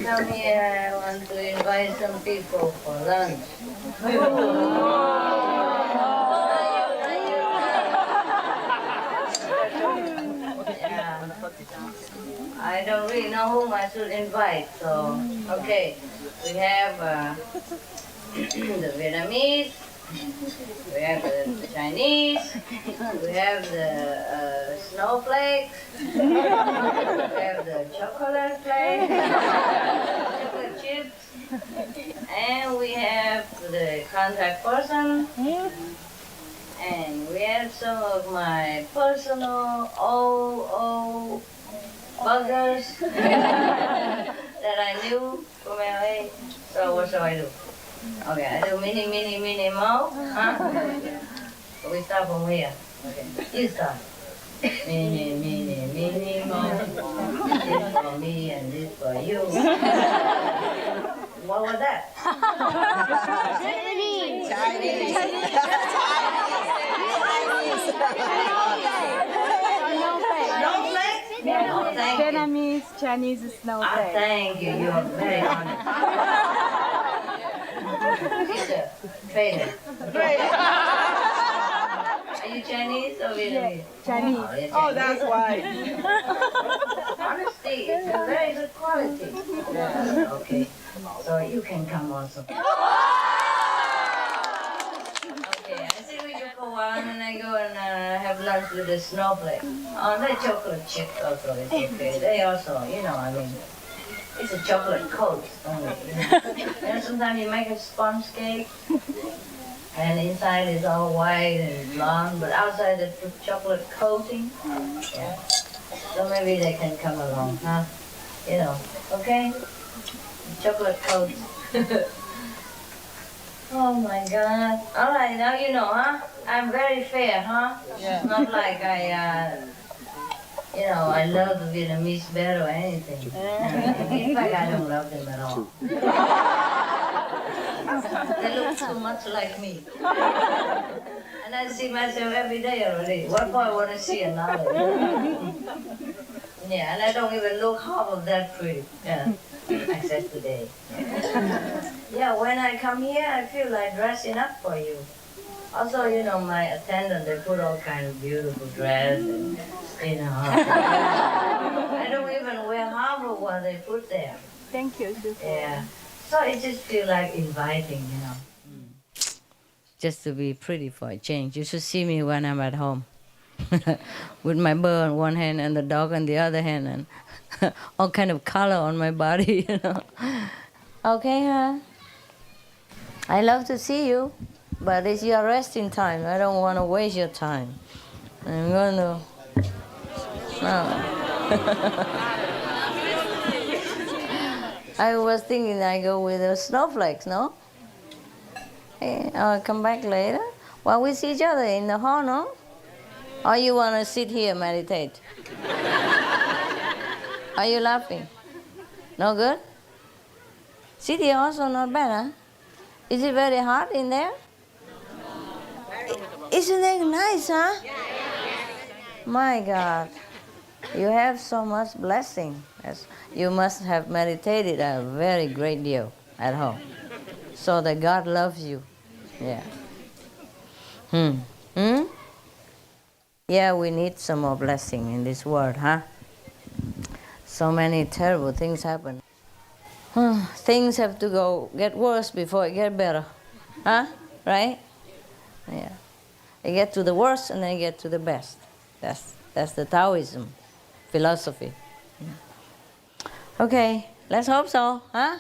come here, I want to invite some people for lunch. Yeah. I don't really know whom I should invite, so okay. We have the Vietnamese, we have the Chinese, we have the snowflakes, we have the chocolate flakes, chocolate chips, and we have the contact person, and we have some of my personal old buggers that I knew from LA. So what shall I do? Okay, I do mini mo, huh? We start from here. Okay, you start. Mini mo. This for me and this for you. What was that? Vietnamese, Chinese snowflake. Thank you. You're very honest. Teacher, trainer. Are you Chinese or Vietnamese? Chinese. Oh, that's why. Honesty is a very good quality. Okay, so you can come also. Okay, I sit with you for a while and then I go and have lunch with the snowflake. Oh, the chocolate chip also is okay. They also, I mean, it's a chocolate coat only. Sometimes you make a sponge cake and inside is all white and blonde, but outside they put chocolate coating. Yeah. So maybe they can come along, huh? Okay? Chocolate coat. Oh my God. All right, now you know, huh? I'm very fair, huh? Yeah. Not like I love the Vietnamese better or anything. In fact, I don't love them at all. They look too much like me. And I see myself every day already. What more I want to see another? Yeah, and I don't even look half of that pretty. Yeah, except today. Yeah, when I come here, I feel like dressing up for you. Also, my attendant, they put all kind of beautiful dress and, I don't even wear half of what they put there. Thank you, Sister. Yeah. So it just feels like inviting, Just to be pretty for a change. You should see me when I'm at home. With my bird on one hand and the dog on the other hand and all kind of color on my body, Okay, huh? I love to see you, but it's your resting time. I don't want to waste your time. I'm going to... No. I was thinking I go with the snowflakes, no? Hey, I'll come back later. Well, we see each other in the hall, no? Or you want to sit here and meditate? Are you laughing? No good? Sit here also not bad, huh? Is it very hot in there? Isn't it nice, huh? My God. You have so much blessing. Yes. You must have meditated a very great deal at home, so that God loves you. Yeah. Yeah, we need some more blessing in this world, huh? So many terrible things happen. Things have to get worse before it get better, huh? Right? Yeah. They get to the worst and then they get to the best. That's the Taoism philosophy. Okay, let's hope so, huh?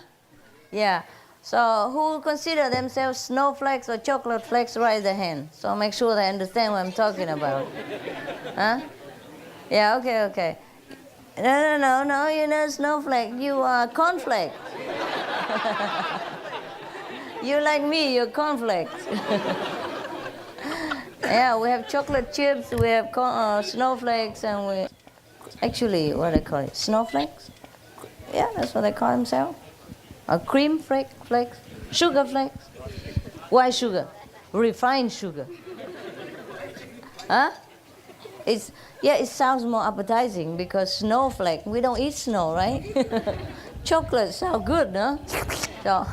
Yeah. So who consider themselves snowflakes or chocolate flakes, raise their hand. So make sure they understand what I'm talking about. Huh? Yeah, okay. No, you're not snowflake. You are cornflake. You like me, you're cornflakes. Yeah, we have chocolate chips, we have snowflakes, and we... Actually, what do they call it? Snowflakes? Yeah, that's what they call themselves. Cream flakes, sugar flakes. Why sugar? Refined sugar. Huh? It sounds more appetizing because snowflake, we don't eat snow, right? chocolate sounds good, no? So,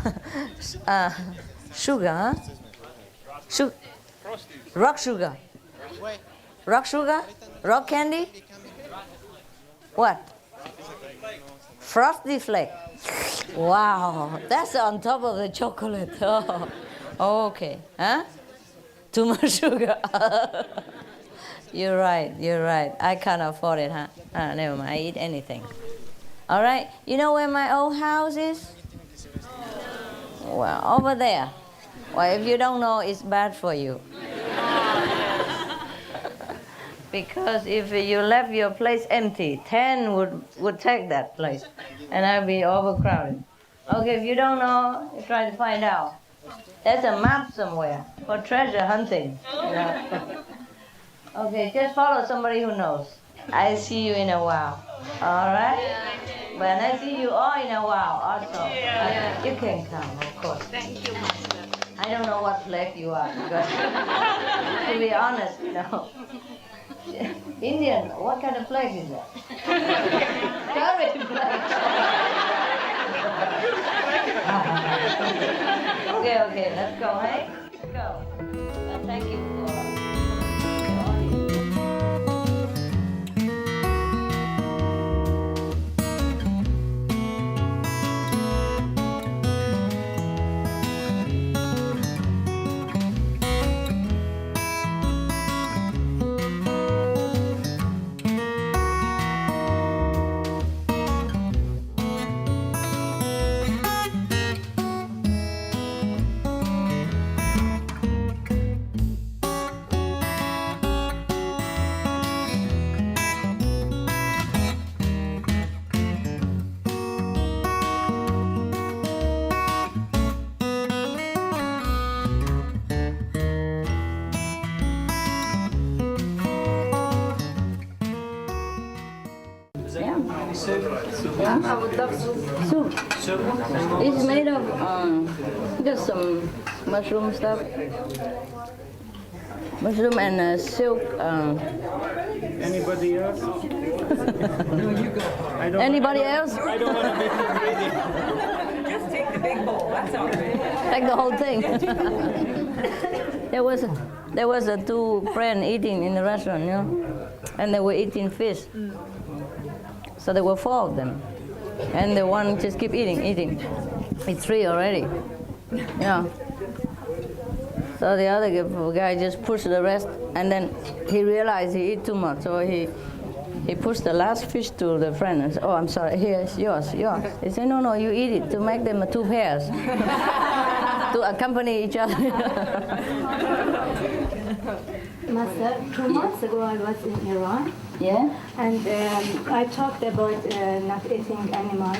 sugar, huh? Rock sugar. Rock sugar? Rock candy? What? Frosty flake. Wow, that's on top of the chocolate. Oh, okay. Huh? Too much sugar. You're right. I can't afford it, huh? Never mind, I eat anything. All right, you know where my old house is? Well, over there. Well, if you don't know, it's bad for you. Because if you left your place empty, 10 would take that place, and I'll be overcrowded. Okay, if you don't know, you try to find out. There's a map somewhere for treasure hunting. Okay, just follow somebody who knows. I'll see you in a while. All right? But I see you all in a while also. You can come, of course. Thank you, Master. I don't know what flag you are, because to be honest, Indian, what kind of flag is that? Curry flag. Okay, let's go, hey? Let's go. And thank you for the audience. I would love soup. It's made of just some mushroom stuff. Mushroom and silk. Anybody else? Anybody else? I don't want to make you greedy. Just take the big bowl. That's all right. Take the whole thing. There was a two friends eating in the restaurant, and they were eating fish. So there were 4 of them, and the one just keep eating. It's 3 already. So the other guy just pushed the rest, and then he realized he ate too much, so he pushed the last fish to the friend and said, "Oh, I'm sorry, here, it's yours." He said, "No, you eat it to make them 2 pairs to accompany each other." Master, 2 months ago I was in Iran, Yeah. and I talked about not eating animals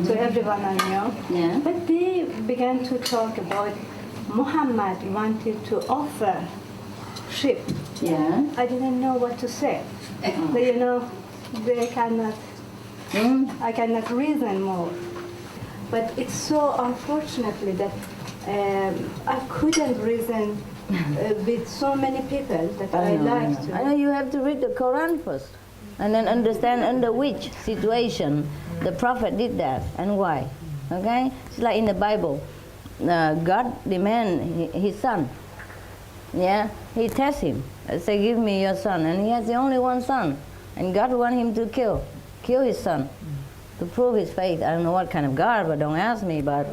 to everyone I know. Yeah. But they began to talk about Muhammad wanted to offer sheep. Yeah. I didn't know what to say. They cannot. I cannot reason more. But it's so unfortunately that I couldn't reason with so many people that I like to. I know you have to read the Quran first, and then understand under which situation the Prophet did that and why. Okay? It's like in the Bible. God demands his son. Yeah? He tests him. Say, "Give me your son." And he has the only one son. And God wants him to kill his son to prove his faith. I don't know what kind of God, but don't ask me, but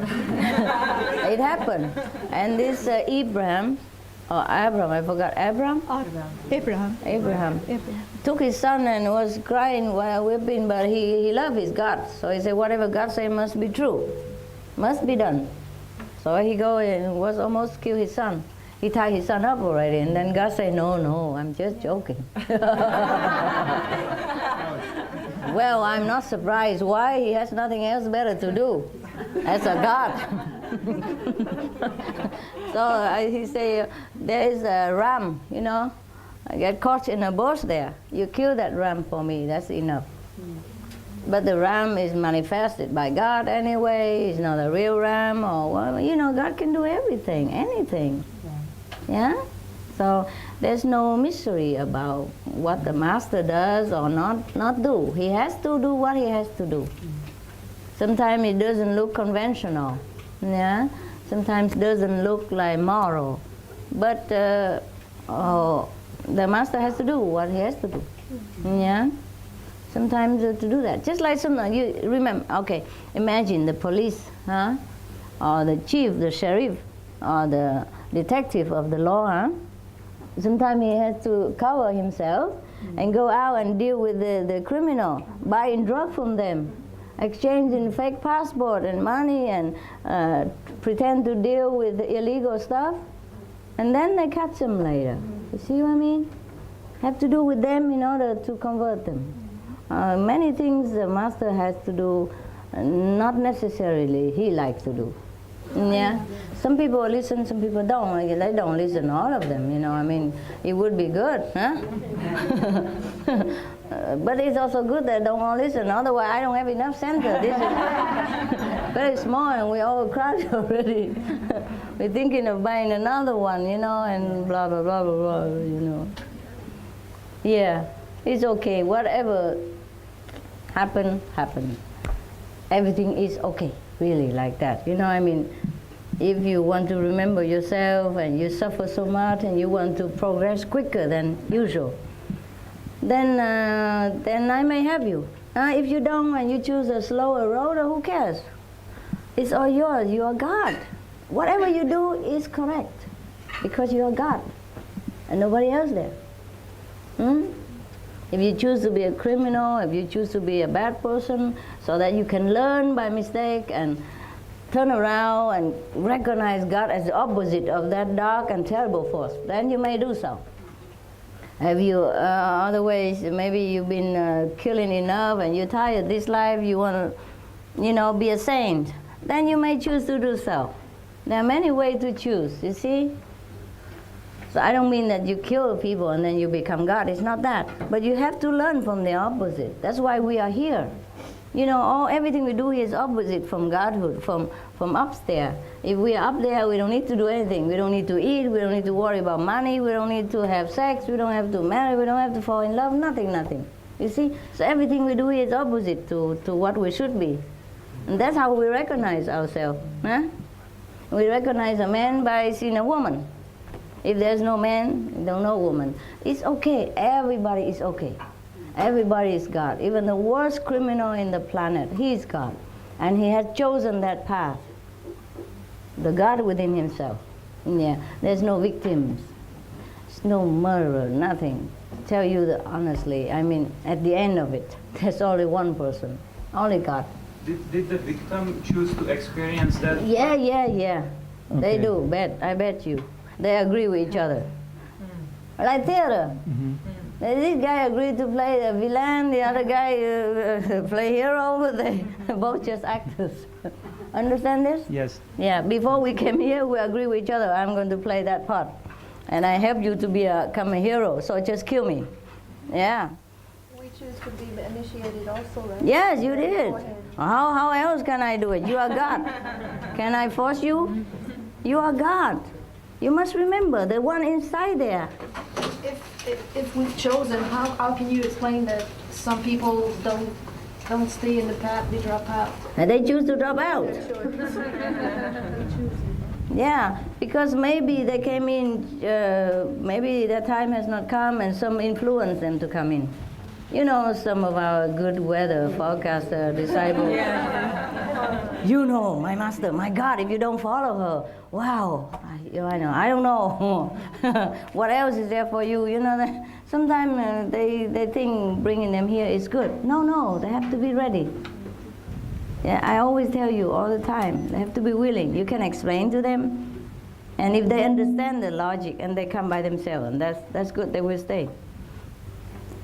it happened. And this Abraham, I forgot, Abraham, took his son and was crying while weeping, but he loved his God. So he said, whatever God said must be true, must be done. So he go and was almost kill his son. He tied his son up already, and then God said, no, I'm just joking. Well, I'm not surprised. Why? He has nothing else better to do as a God. So he say, there is a ram, I get caught in a bush there. You kill that ram for me, that's enough. But the ram is manifested by God anyway. It's not a real ram, or God can do everything, anything. Yeah? So there's no mystery about what the master does or not do. He has to do what he has to do. Sometimes it doesn't look conventional. Yeah. Sometimes it doesn't look like moral. But the master has to do what he has to do. Yeah. Sometimes to do that. Just like sometimes you remember. Okay. Imagine the police, huh? Or the chief, the sheriff, or the detective of the law, huh? Sometimes he has to cover himself and go out and deal with the criminal, buying drugs from them, exchanging fake passport and money, and pretend to deal with the illegal stuff, and then they catch them later. You see what I mean? Have to do with them in order to convert them. Many things the master has to do, not necessarily he likes to do. Yeah. Some people listen, some people don't. They don't listen, all of them, you know. I mean, it would be good, huh? But it's also good that don't all listen. Otherwise, I don't have enough center. This is very small, and we all crowded already. We're thinking of buying another one, you know, and blah, blah, blah, blah, blah, you know. Yeah, it's okay. Whatever happened, happened. Everything is okay, really, like that. You know, I mean, if you want to remember yourself and you suffer so much and you want to progress quicker than usual, then I may help you. If you don't and you choose a slower road, who cares? It's all yours. You are God. Whatever you do is correct because you are God and nobody else there. If you choose to be a criminal, if you choose to be a bad person so that you can learn by mistake and turn around and recognize God as the opposite of that dark and terrible force, then you may do so. Have you, otherwise, maybe you've been killing enough and you're tired of this life, you want to, you know, be a saint, then you may choose to do so. There are many ways to choose, you see? So I don't mean that you kill people and then you become God. It's not that. But you have to learn from the opposite. That's why we are here. You know, everything we do here is opposite from Godhood, from upstairs. If we are up there, we don't need to do anything. We don't need to eat. We don't need to worry about money. We don't need to have sex. We don't have to marry. We don't have to fall in love. Nothing. You see? So everything we do here is opposite to what we should be. And that's how we recognize ourselves. Huh? We recognize a man by seeing a woman. If there's no man, there's no woman. It's okay. Everybody is okay. Everybody is God. Even the worst criminal in the planet, he is God. And he has chosen that path. The God within himself. Yeah. There's no victims. There's no murderer, nothing. Tell you that honestly, I mean, at the end of it, there's only one person. Only God. Did the victim choose to experience that? Yeah. Okay. They do, I bet you. They agree with each other. Like theater. This guy agreed to play the villain, the other guy play hero. They both just actors. Understand this? Yes. Yeah, before we came here, we agreed with each other, I'm going to play that part. And I help you to become a hero, so just kill me. Yeah. We choose to be initiated also, right? Yes, you did. How else can I do it? You are God. Can I force you? You are God. You must remember the one inside there. If we've chosen, how can you explain that some people don't stay in the path, they drop out? And they choose to drop out. Yeah, because maybe they came in, maybe their time has not come and some influenced them to come in. You know, some of our good weather forecaster disciples. You know, my master, my God, if you don't follow her, wow, I know, I don't know. What else is there for you? You know, sometimes they think bringing them here is good. No, they have to be ready. Yeah, I always tell you all the time, they have to be willing. You can explain to them, and if they understand the logic and they come by themselves, and that's good, they will stay.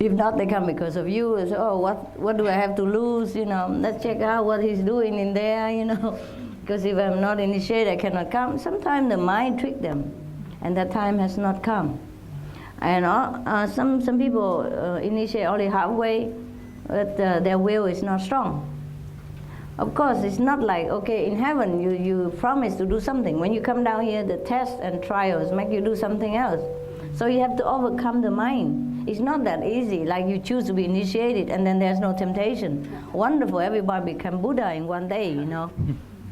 If not, they come because of you. Say, oh, what do I have to lose? You know, let's check out what he's doing in there, you know. Because if I'm not initiated, I cannot come. Sometimes the mind tricks them, and that time has not come. And some people initiate only halfway, but their will is not strong. Of course, it's not like, okay, in heaven you promise to do something. When you come down here, the tests and trials make you do something else. So you have to overcome the mind. It's not that easy, like you choose to be initiated and then there's no temptation. Wonderful, everybody become Buddha in one day, you know.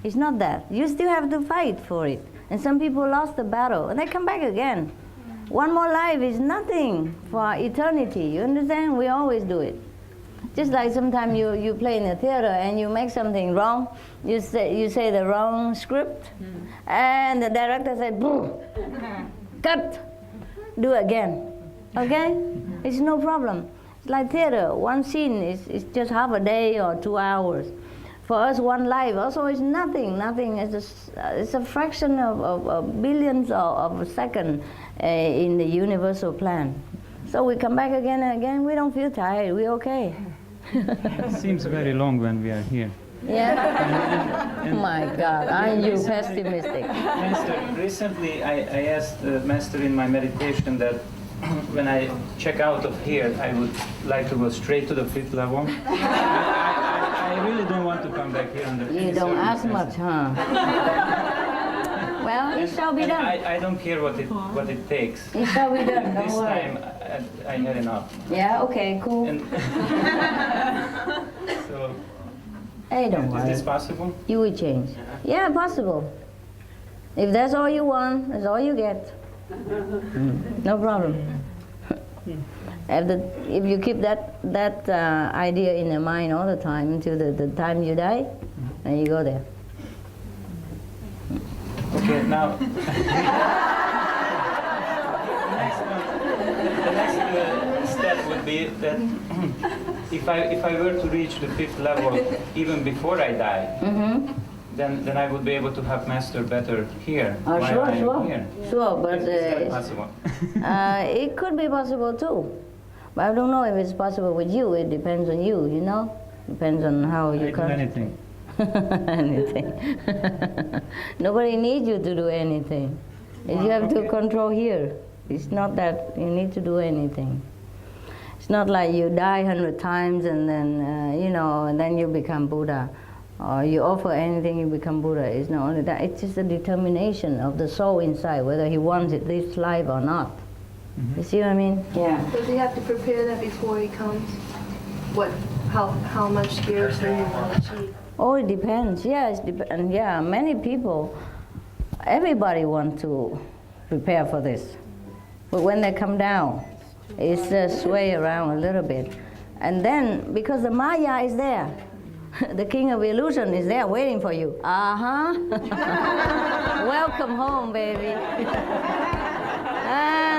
It's not that. You still have to fight for it. And some people lost the battle and they come back again. One more life is nothing for eternity, you understand? We always do it. Just like sometimes you play in the theater and you make something wrong, you say the wrong script, and the director said, "Boom, cut, do again." Okay? It's no problem. It's like theater. One scene is just half a day or 2 hours. For us, one life also is nothing. Nothing is it's a fraction of billions of a second in the universal plan. So we come back again and again. We don't feel tired. We're okay. It seems very long when we are here. Yeah? My God, aren't you pessimistic? Master, recently I asked the Master in my meditation that when I check out of here, I would like to go straight to the 5th level. I really don't want to come back here on the You don't ask much, huh? Well, it shall be done. I don't care what it takes. It shall be done, don't This worry. time I had enough. Yeah, okay, cool. And so, Hey, don't is worry. this possible? You will change. Yeah, possible. If that's all you want, that's all you get. No problem. If you keep that idea in your mind all the time until the time you die, then you go there. Okay, now the next step would be that if I were to reach the 5th level even before I die, then I would be able to have Master better here. Oh, while sure, I'm sure. Here. Sure, but Is that possible? it could be possible too. But I don't know if it's possible with you. It depends on you, you know? Depends on how you I do come. anything. Anything. Nobody needs you to do anything. You have to control here. It's not that you need to do anything. It's not like you die 100 times and then, you know, and then you become Buddha. Or you offer anything, you become Buddha. It's not only that. It's just a determination of the soul inside, whether he wants it this life or not. You see what I mean? Yeah. Does he have to prepare that before he comes? How much spiritually you want to achieve? Oh, it depends. Yes, and yeah, many people, everybody wants to prepare for this. But when they come down, it's sway around a little bit. And then, because the Maya is there, the king of illusion is there waiting for you. Welcome home, baby.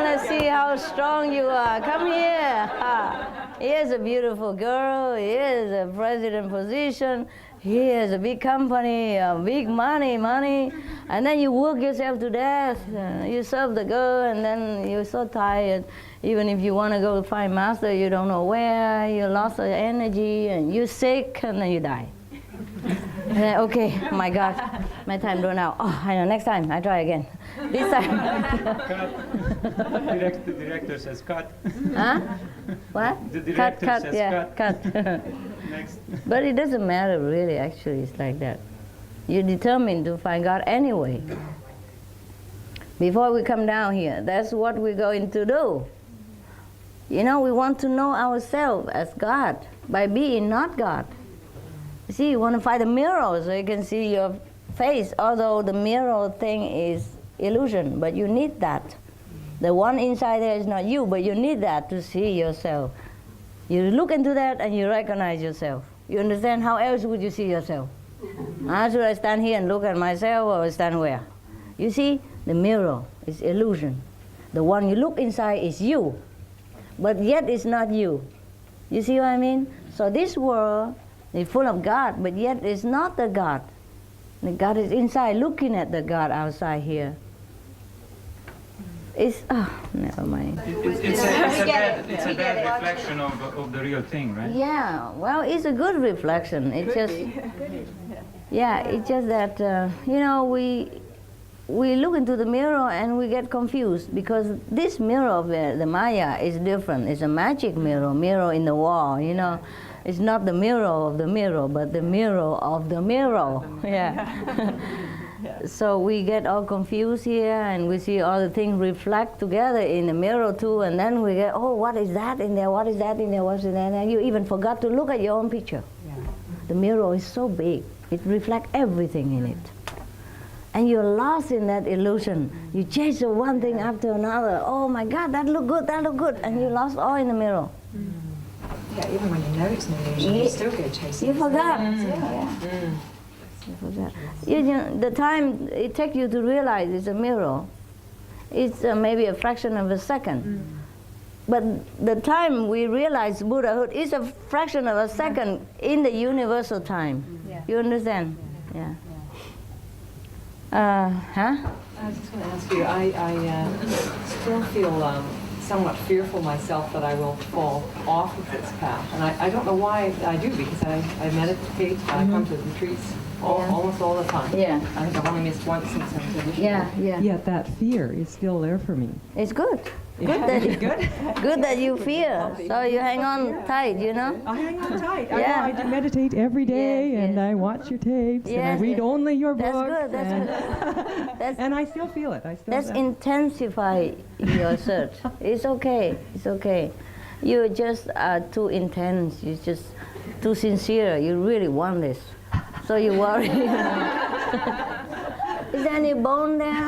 Let's see how strong you are. Come here. Here's a beautiful girl. Here's a president position. Here's a big company, big money. And then you work yourself to death. You serve the girl, and then you're so tired. Even if you want to go find Master, you don't know where. You lost the energy, and you're sick, and then you die. And then, okay, my God, my time run out. Oh, I know, next time, I try again. This time. Cut. The director says cut. Huh? What? The director cut, says yeah, cut. Next. But it doesn't matter, really, actually, it's like that. You're determined to find God anyway. Before we come down here, that's what we're going to do. You know, we want to know ourselves as God by being not God. You see, you want to find a mirror so you can see your face, although the mirror thing is illusion, but you need that. The one inside there is not you, but you need that to see yourself. You look into that and you recognize yourself. You understand? How else would you see yourself? Should I stand here and look at myself or stand where? You see, the mirror is illusion. The one you look inside is you, but yet it's not you. You see what I mean? So this world is full of God, but yet it's not the God. The God is inside looking at the God outside here. It's, never mind. It's a bad reflection of the real thing, right? Yeah, well, it's a good reflection. It's just, yeah, it's just that, you know, we look into the mirror and we get confused because this mirror of the Maya is different. It's a magic mirror in the wall, you know. It's not the mirror of the mirror, but the mirror of the mirror. Yeah. So we get all confused here, and we see all the things reflect together in the mirror too, and then we get, oh, what is that in there? What is that in there? What's in there? And you even forgot to look at your own picture. Yeah. The mirror is so big; it reflects everything in it, and you're lost in that illusion. You chase one thing after another. Oh my God, that look good, that look good, and you lost all in the mirror. Yeah, even when you know it's an illusion, you still go chasing. You forgot. You forgot. You know, the time it takes you to realize it's a mirror, it's maybe a fraction of a second. But the time we realize Buddhahood is a fraction of a second in the universal time. You understand? Yeah. I was just going to ask you, I still feel somewhat fearful myself that I will fall off of this path. And I don't know why I do, because I meditate, I come to retreats almost all the time. Yeah. I think I've only missed once since I was initiated. Yeah. Yet that fear is still there for me. It's good. Good that you fear. So you hang on tight, you know? I hang on tight. Yeah. I do meditate every day, and I watch your tapes, and I read only your books. That's good. And I still feel it. That's intensify your search. It's okay. It's okay. You just are too intense. You're just too sincere. You really want this. So you worry. Is there any bone there?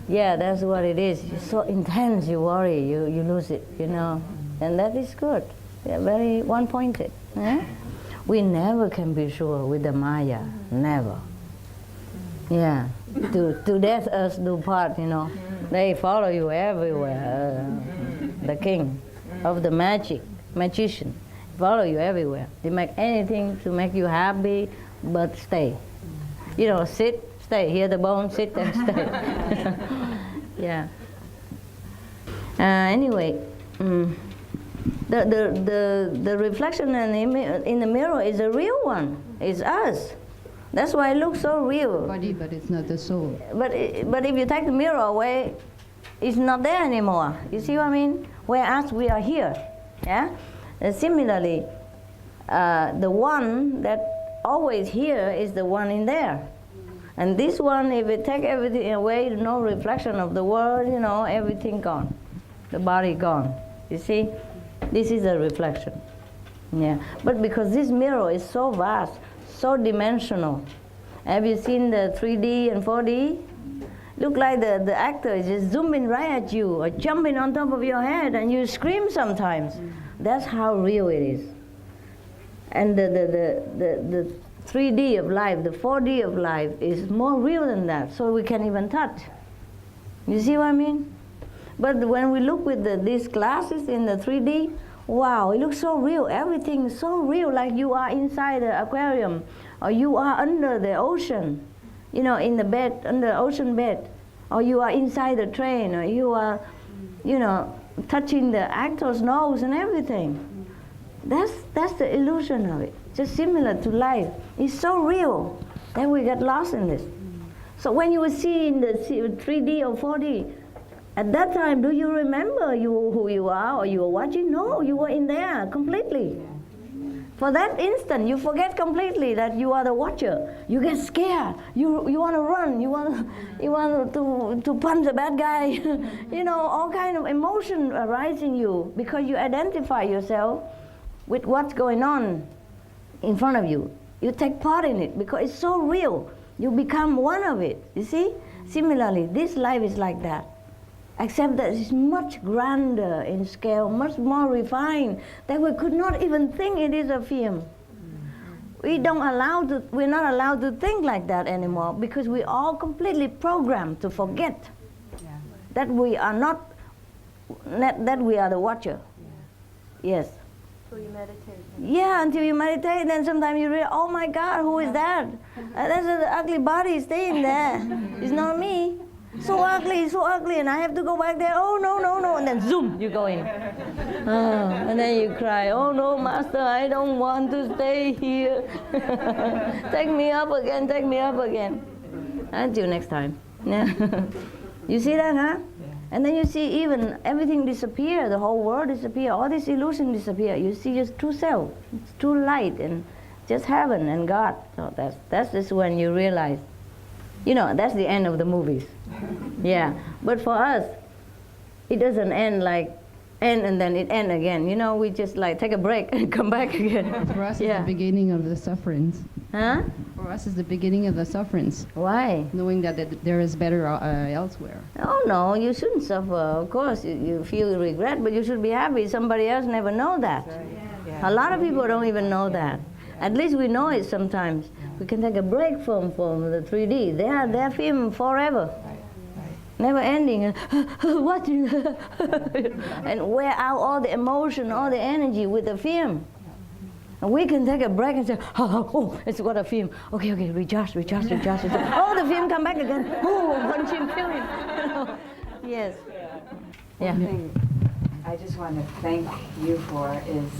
Yeah, that's what it is. You're so intense, you worry, you lose it, you know. And that is good. Yeah, very one-pointed. Eh? We never can be sure with the Maya. Never. Yeah. To death us do part, you know. They follow you everywhere. The king of the magician. Follow you everywhere. They make anything to make you happy, but stay. You know, sit, stay. Hear the bone, sit and stay. Yeah. Anyway, the reflection in the mirror is a real one. It's us. That's why it looks so real. Body, but it's not the soul. But if you take the mirror away, it's not there anymore. You see what I mean? Whereas we are here. Yeah. Similarly, the one that always here is the one in there. And this one, if we take everything away, no reflection of the world, you know, everything gone. The body gone. You see? This is a reflection. Yeah. But because this mirror is so vast, so dimensional. Have you seen the 3D and 4D? Look like the actor is just zooming right at you or jumping on top of your head and you scream sometimes. That's how real it is. And the 3D of life, the 4D of life is more real than that, so we can't even touch. You see what I mean? But when we look with these glasses in the 3D, wow, it looks so real. Everything is so real, like you are inside the aquarium, or you are under the ocean, you know, in the bed, under the ocean bed, or you are inside the train, or you are, you know, touching the actor's nose and everything. That's the illusion of it. Just similar to life. It's so real that we get lost in this. So when you see in the 3D or 4D, at that time, do you remember who you are or you were watching? No, you were in there completely. For that instant, you forget completely that you are the watcher. You get scared. You want to run. You want to punch the bad guy. You know, all kind of emotion arise in you because you identify yourself with what's going on in front of you. You take part in it because it's so real. You become one of it. You see? Similarly, this life is like that. Except that it's much grander in scale, much more refined, that we could not even think it is a film. We're not allowed to think like that anymore because we all completely programmed to forget that we are not, that we are the watcher. Yes. So you meditate. Yeah, until you meditate, then sometimes you realize, oh my God, who is that? That's an ugly body staying there. It's not me. So ugly, and I have to go back there. Oh, no, and then zoom, you go in. And then you cry, oh no, Master, I don't want to stay here. Take me up again. Until next time. Yeah. You see that, huh? And then you see even everything disappear, the whole world disappear, all this illusion disappear. You see just true self, true light, and just heaven and God. So that's just when you realize, that's the end of the movies. Yeah, but for us, it doesn't end like end and then it end again. We just like take a break and come back again. For us, it's the beginning of the sufferings. Huh? For us, it's the beginning of the sufferings. Why? Knowing that there is better elsewhere. Oh no, you shouldn't suffer. Of course, you feel regret, but you should be happy. Somebody else never know that. Right. Yeah. A lot of people don't even know that. At least we know it sometimes. We can take a break from the 3D. They're film forever. Never ending. What? And wear out all the emotion, all the energy with the film. And we can take a break and say, oh, it's what a film. Okay, recharge. Oh, the film come back again. Oh, punching film. Yes. Yeah. One thing I just want to thank you for is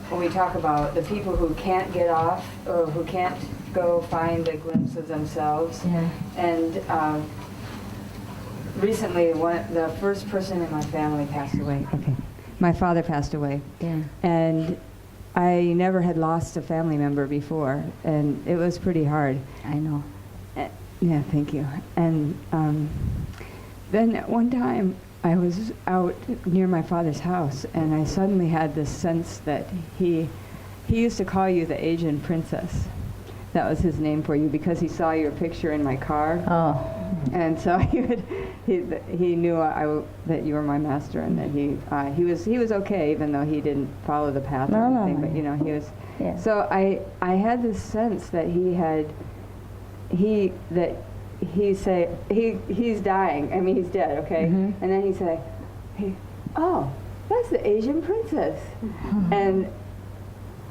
when we talk about the people who can't get off or who can't go find a glimpse of themselves. Yeah. And recently, the first person in my family passed away. Okay. My father passed away. Yeah. And I never had lost a family member before, and it was pretty hard. I know. Yeah, thank you. And then at one time, I was out near my father's house, and I suddenly had this sense that he used to call you the Asian princess. That was his name for you because he saw your picture in my car. Oh. And so he knew that you were my master, and that he was okay, even though he didn't follow the path or anything. But he was. Yeah. So I had this sense that he's dying. I mean, he's dead. Okay. Mm-hmm. And then he'd say, oh, that's the Asian princess. Mm-hmm. And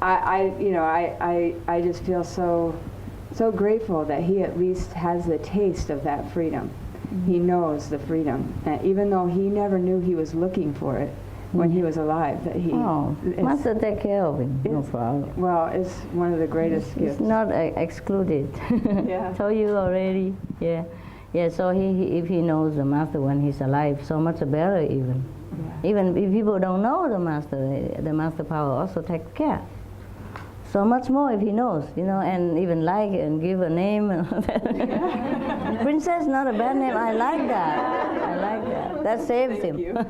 I just feel so grateful that he at least has the taste of that freedom. Mm-hmm. He knows the freedom, and even though he never knew he was looking for it when he was alive, that he must take care of him. No problem. Well, it's one of the greatest gifts. It's not excluded. Yeah. Told you already. Yeah. So if he knows the master when he's alive, so much better even. Yeah. Even if people don't know the master power also takes care. So much more if he knows, and even like and give a name and all that. Princess, not a bad name. I like that. That saves him. Yeah.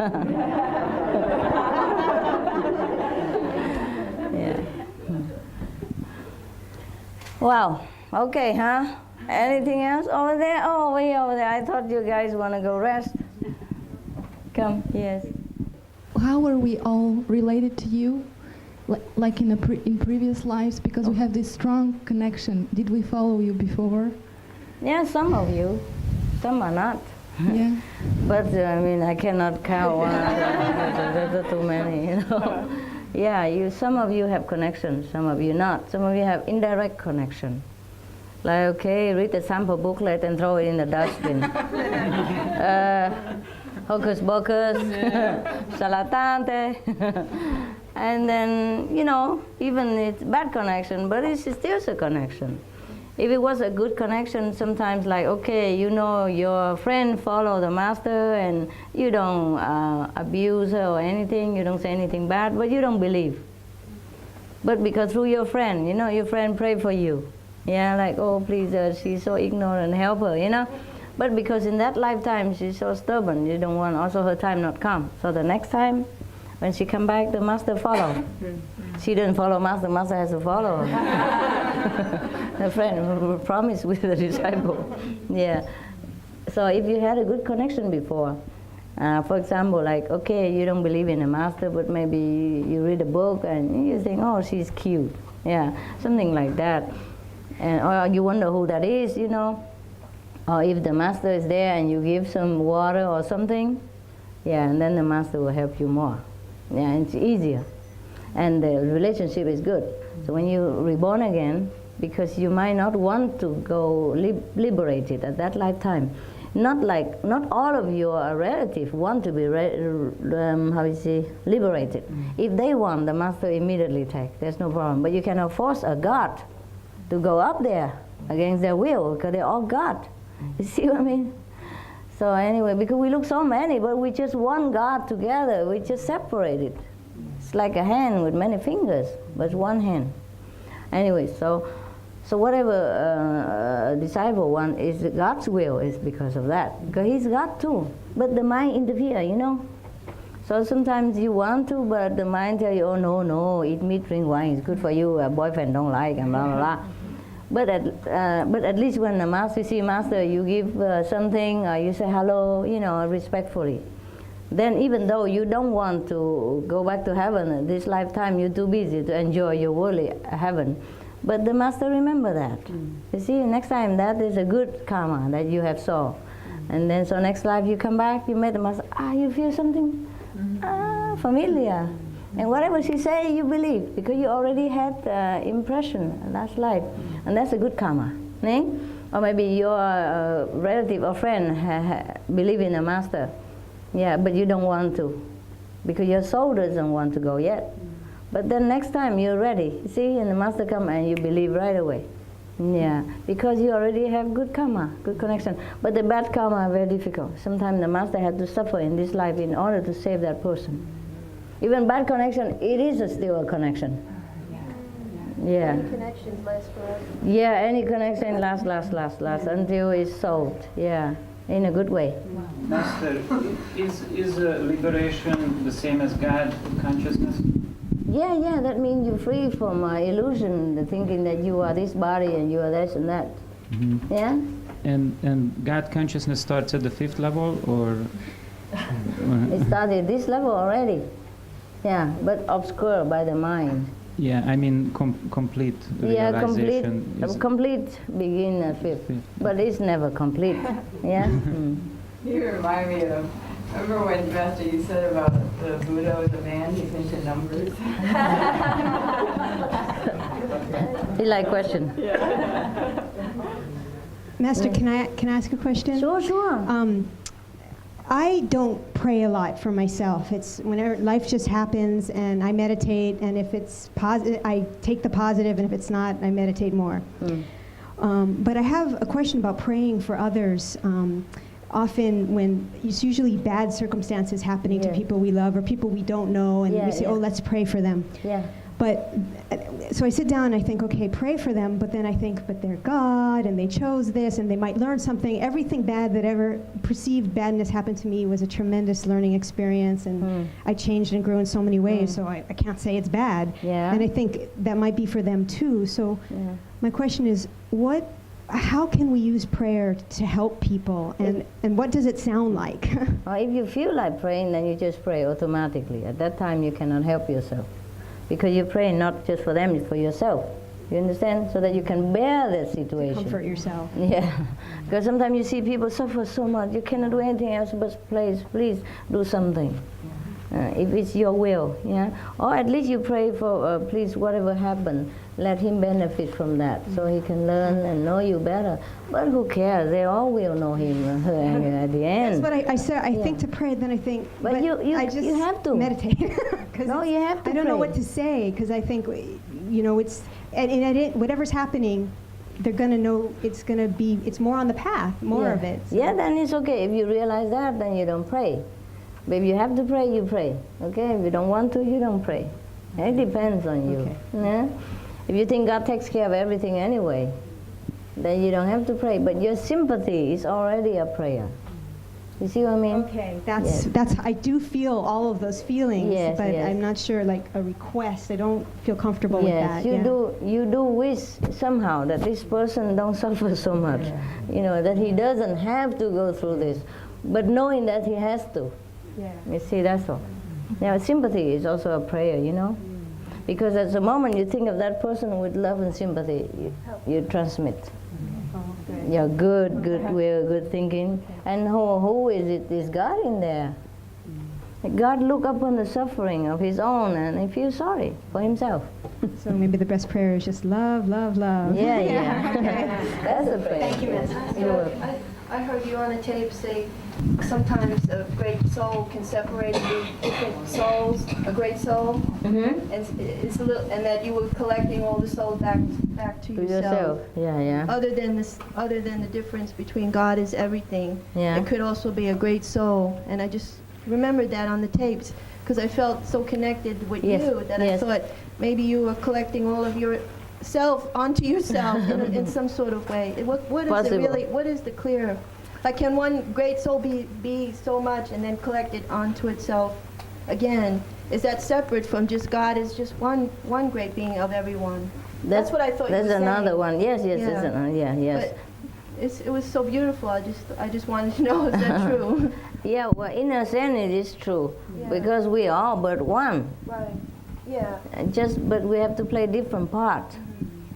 Wow. Okay, huh? Anything else over there? Oh, way over there. I thought you guys want to go rest. Come, yes. How are we all related to you? Like in previous lives, because we have this strong connection. Did we follow you before? Yeah, some of you. Some are not. Yeah. But I cannot count one. There's too many, Yeah, some of you have connections, some of you not. Some of you have indirect connection. Like, okay, read the sample booklet and throw it in the dustbin. Hocus pocus, salatante. And then, even it's bad connection, but it's still a connection. If it was a good connection, sometimes like, okay, your friend follow the master and you don't abuse her or anything, you don't say anything bad, but you don't believe. But because through your friend, your friend pray for you. Yeah, like, oh, please, she's so ignorant, help her, But because in that lifetime, she's so stubborn, you don't want also her time not come. So the next time, when she come back, the master follow. She didn't follow master has to follow her. The friend promised with the disciple. Yeah. So if you had a good connection before, for example, like, okay, you don't believe in a master, but maybe you read a book and you think, oh, she's cute. Yeah, something like that. And or you wonder who that is, Or if the master is there and you give some water or something, yeah, and then the master will help you more. Yeah, it's easier. And the relationship is good. So when you're reborn again, because you might not want to go liberated at that lifetime. Not all of your relatives want to be liberated. If they want, the master immediately takes. There's no problem. But you cannot force a God to go up there against their will, because they're all God. You see what I mean? So anyway, because we look so many, but we just one God together. We just separated. It's like a hand with many fingers, but it's one hand. Anyway, so whatever disciple one is God's will is because of that. Because He's God too. But the mind interfere, you know. So sometimes you want to, but the mind tell you, oh no, eat meat, drink wine, it's good for you. A boyfriend don't like, and blah blah blah. But at least when the master, you see master, you give something, or you say hello, you know, respectfully. Then even though you don't want to go back to heaven this lifetime, you're too busy to enjoy your worldly heaven. But the master remember that. You see, next time that is a good karma that you have saw. And then so next life you come back, you met the master, you feel something familiar. And whatever she say, you believe, because you already had impression last life. And that's a good karma. Eh? Or maybe your relative or friend believe in a master. Yeah, but you don't want to, because your soul doesn't want to go yet. But then next time you're ready, see, and the master come and you believe right away. Yeah, because you already have good karma, good connection. But the bad karma are very difficult. Sometimes the master had to suffer in this life in order to save that person. Even bad connection, it is still a connection. Yeah. Any connections last forever. Yeah, any connection lasts until it's solved. Yeah, in a good way. Master, is liberation the same as God consciousness? Yeah, that means you're free from illusion, the thinking that you are this body and you are this and that. Mm-hmm. Yeah? And God consciousness starts at the 5th level, or? It started this level already. Yeah, but obscured by the mind. Yeah, I mean complete realization. Yeah, complete begin at 5th. But it's never complete. Yeah? You remind me of, remember when, Master, you said about the Buddha was a man, he's into numbers? You like question? Yeah. Master, can I ask a question? Sure. I don't pray a lot for myself. It's whenever life just happens and I meditate, and if it's positive, I take the positive, and if it's not, I meditate more. But I have a question about praying for others. Often when it's usually bad circumstances happening to people we love or people we don't know, and we say, oh, let's pray for them. Yeah. But so I sit down and I think, okay, pray for them, but then I think, but they're God and they chose this and they might learn something. Everything bad that ever perceived badness happened to me was a tremendous learning experience, and I changed and grew in so many ways, so I can't say it's bad. Yeah. And I think that might be for them too. So my question is, how can we use prayer to help people, and what does it sound like? If you feel like praying, then you just pray automatically. At that time you cannot help yourself, because you're praying not just for them, it's for yourself. You understand? So that you can bear that situation. Comfort yourself. Yeah. Because sometimes you see people suffer so much, you cannot do anything else but please do something. If it's your will, yeah? Or at least you pray for, please, whatever happened, let him benefit from that, so he can learn and know you better. But who cares? They all will know him at the end. That's what I said. I think to pray, then I think, but I just you have to meditate. No, you have to I don't know what to say, because I think, it's, and whatever's happening, they're going to know it's more on the path, more of it. So. Yeah, then it's okay. If you realize that, then you don't pray. But if you have to pray, you pray. Okay? If you don't want to, you don't pray. It depends on you. Okay. Yeah? If you think God takes care of everything anyway, then you don't have to pray. But your sympathy is already a prayer. You see what I mean? Okay, that's I do feel all of those feelings, but I'm not sure, like a request. I don't feel comfortable with that. You do wish somehow that this person don't suffer so much. That he doesn't have to go through this, but knowing that he has to. Yeah. You see, that's all. Now, sympathy is also a prayer, because at the moment you think of that person with love and sympathy, you transmit. Your goodwill, good thinking. And who is it? Is God in there? God look upon the suffering of his own and he feels sorry for himself. So maybe the best prayer is just love, love, love. Yeah. Okay. That's the prayer. Thank you, Miss. I heard you on a tape say, sometimes a great soul can separate into different souls, a great soul, Mm-hmm. and it's a little, and that you were collecting all the souls back to yourself. Yeah. Other than the difference between God is everything, Yeah. it could also be a great soul. And I just remembered that on the tapes because I felt so connected with Yes, you that yes. I thought maybe you were collecting all of your self onto yourself in some sort of way. What is Possible. it really? What is the clear? Like, can one great soul be so much and then collect it onto itself again? Is that separate from just God is just one great being of everyone? That's what I thought you were That's another saying. one. Yes, Yeah. yes. But it was so beautiful. I just wanted to know, is that true? Yeah, well, in a sense it is true, Yeah. because we are all but one. Right. Yeah. But we have to play different parts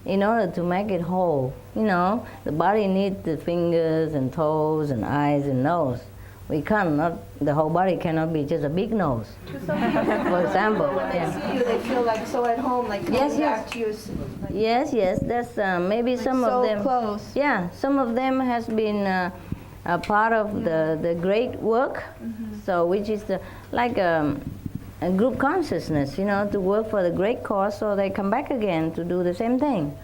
in order to make it whole. You know, the body needs the fingers and toes and eyes and nose. We cannot, the whole body cannot be just a big nose, for example. When they Yeah. see you, they feel like so at home, like coming Yes, back yes. to you. Like, Yes, that's maybe some so of them. close. Yeah, some of them has been a part of the great work. So which is like a group consciousness, you know, to work for the great cause, so they come back again to do the same thing,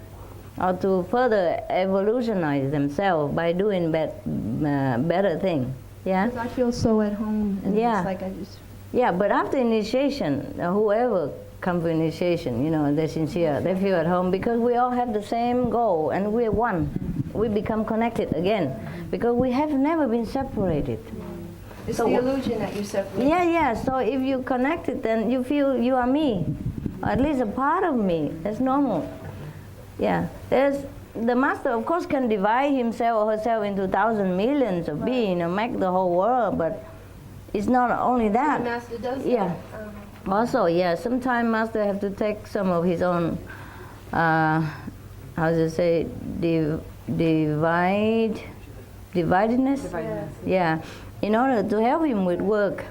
or to further evolutionize themselves by doing better thing. Yeah. 'Cause I feel so at home, and Yeah. it's like I just. Yeah, but after initiation, whoever comes for initiation, you know, they're sincere, they feel at home, because we all have the same goal and we're one. We become connected again because we have never been separated. It's So the what- illusion that you separate. Yeah. So if you connected, then you feel you are me, or at least a part of me. That's normal. Yeah. The master, of course, can divide himself or herself into thousands, millions of beings and make the whole world, but it's not only that. The master does Yeah. that. Also, yeah, sometimes master have to take some of his own, how to say, dividedness. Yes. Yeah, in order to help him with work.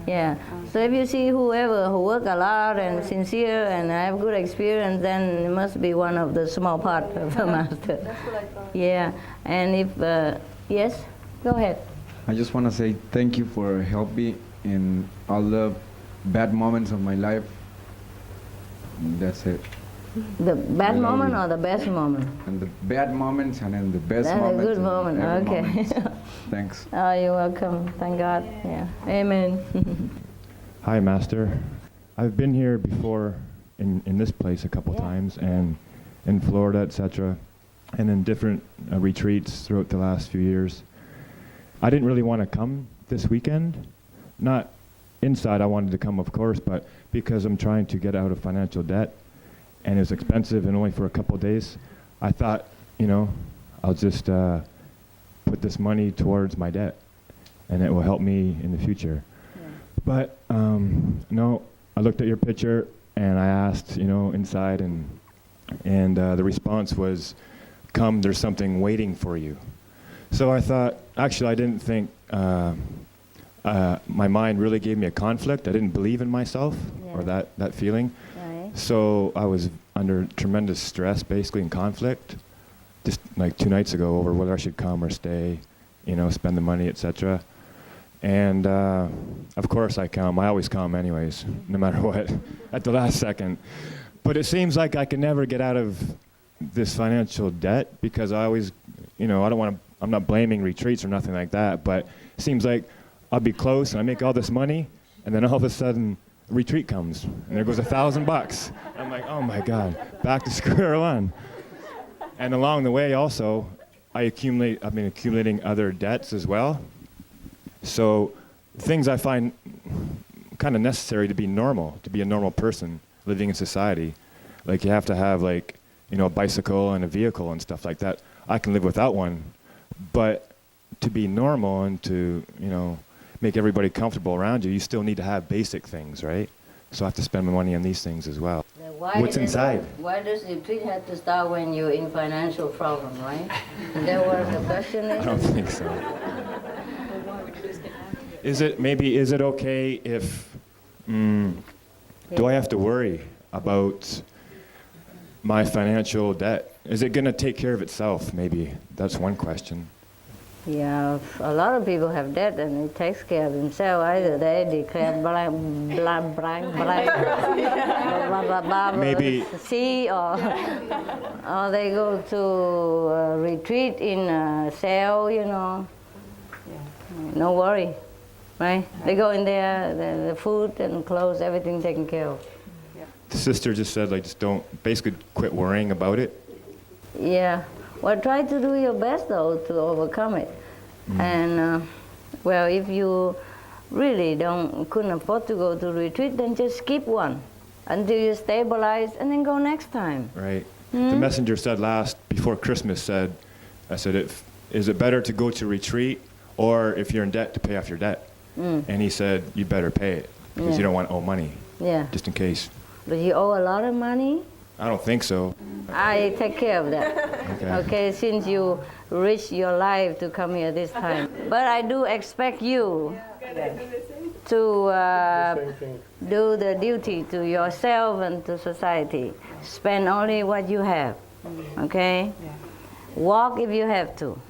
Yeah. So if you see whoever who work a lot and sincere and have good experience, then it must be one of the small part of the master. That's what I thought. Yeah. And if yes, go ahead. I just want to say thank you for helping in all the bad moments of my life. That's it. The bad I love moment you. or the best moment? And the bad moments and then the best That's a moments. good and moment. every Okay. moments. Thanks. Oh, you're welcome. Thank God. Yeah. Amen. Hi, Master. I've been here before in this place a couple times, and in Florida, etc., and in different retreats throughout the last few years. I didn't really want to come this weekend. Not inside, I wanted to come, of course, but because I'm trying to get out of financial debt, and it was expensive and only for a couple of days, I thought, you know, I'll just put this money towards my debt, and it will help me in the future. But no, I looked at your picture and I asked, you know, inside, and the response was, "Come, there's something waiting for you." So I thought, actually, I didn't think my mind really gave me a conflict. I didn't believe in myself or that feeling. Right. So I was under tremendous stress, basically, in conflict, just like 2 nights ago, over whether I should come or stay, you know, spend the money, etc. And of course I come. I always come anyways, no matter what, at the last second. But it seems like I can never get out of this financial debt, because I always, you know, I'm not blaming retreats or nothing like that, but it seems like I'll be close and I make all this money, and then all of a sudden a retreat comes and there goes $1,000. I'm like, oh my God, back to square one. And along the way also, I've been accumulating other debts as well. So things I find kind of necessary to be normal, to be a normal person living in society. Like you have to have, like, you know, a bicycle and a vehicle and stuff like that. I can live without one. But to be normal and to, you know, make everybody comfortable around you, you still need to have basic things, right? So I have to spend my money on these things as well. What's inside? Why does the retreat have to start when you're in financial problem, right? There was a question. I don't think so. Is it okay if, do I have to worry about my financial debt? Is it going to take care of itself, maybe? That's one question. Yeah, a lot of people have debt and they takes care of themselves. Either they declare blank, Maybe see, or they go to a retreat in a cell, you know. No worry, right? They go in there, the food and clothes, everything taken care of. the sister just said, like, just don't, basically quit worrying about it. Yeah. Well, try to do your best, though, to overcome it. And, well, if you really couldn't afford to go to retreat, then just skip one until you stabilize and then go next time. Right. The messenger said before Christmas I said, is it better to go to retreat or if you're in debt to pay off your debt? And he said, you better pay it because you don't want to owe money. Yeah. Just in case. But you owe a lot of money? I don't think so. I take care of that. Okay, since you risked your life to come here this time. But I do expect you to do the duty to yourself and to society. Spend only what you have, okay? Walk if you have to.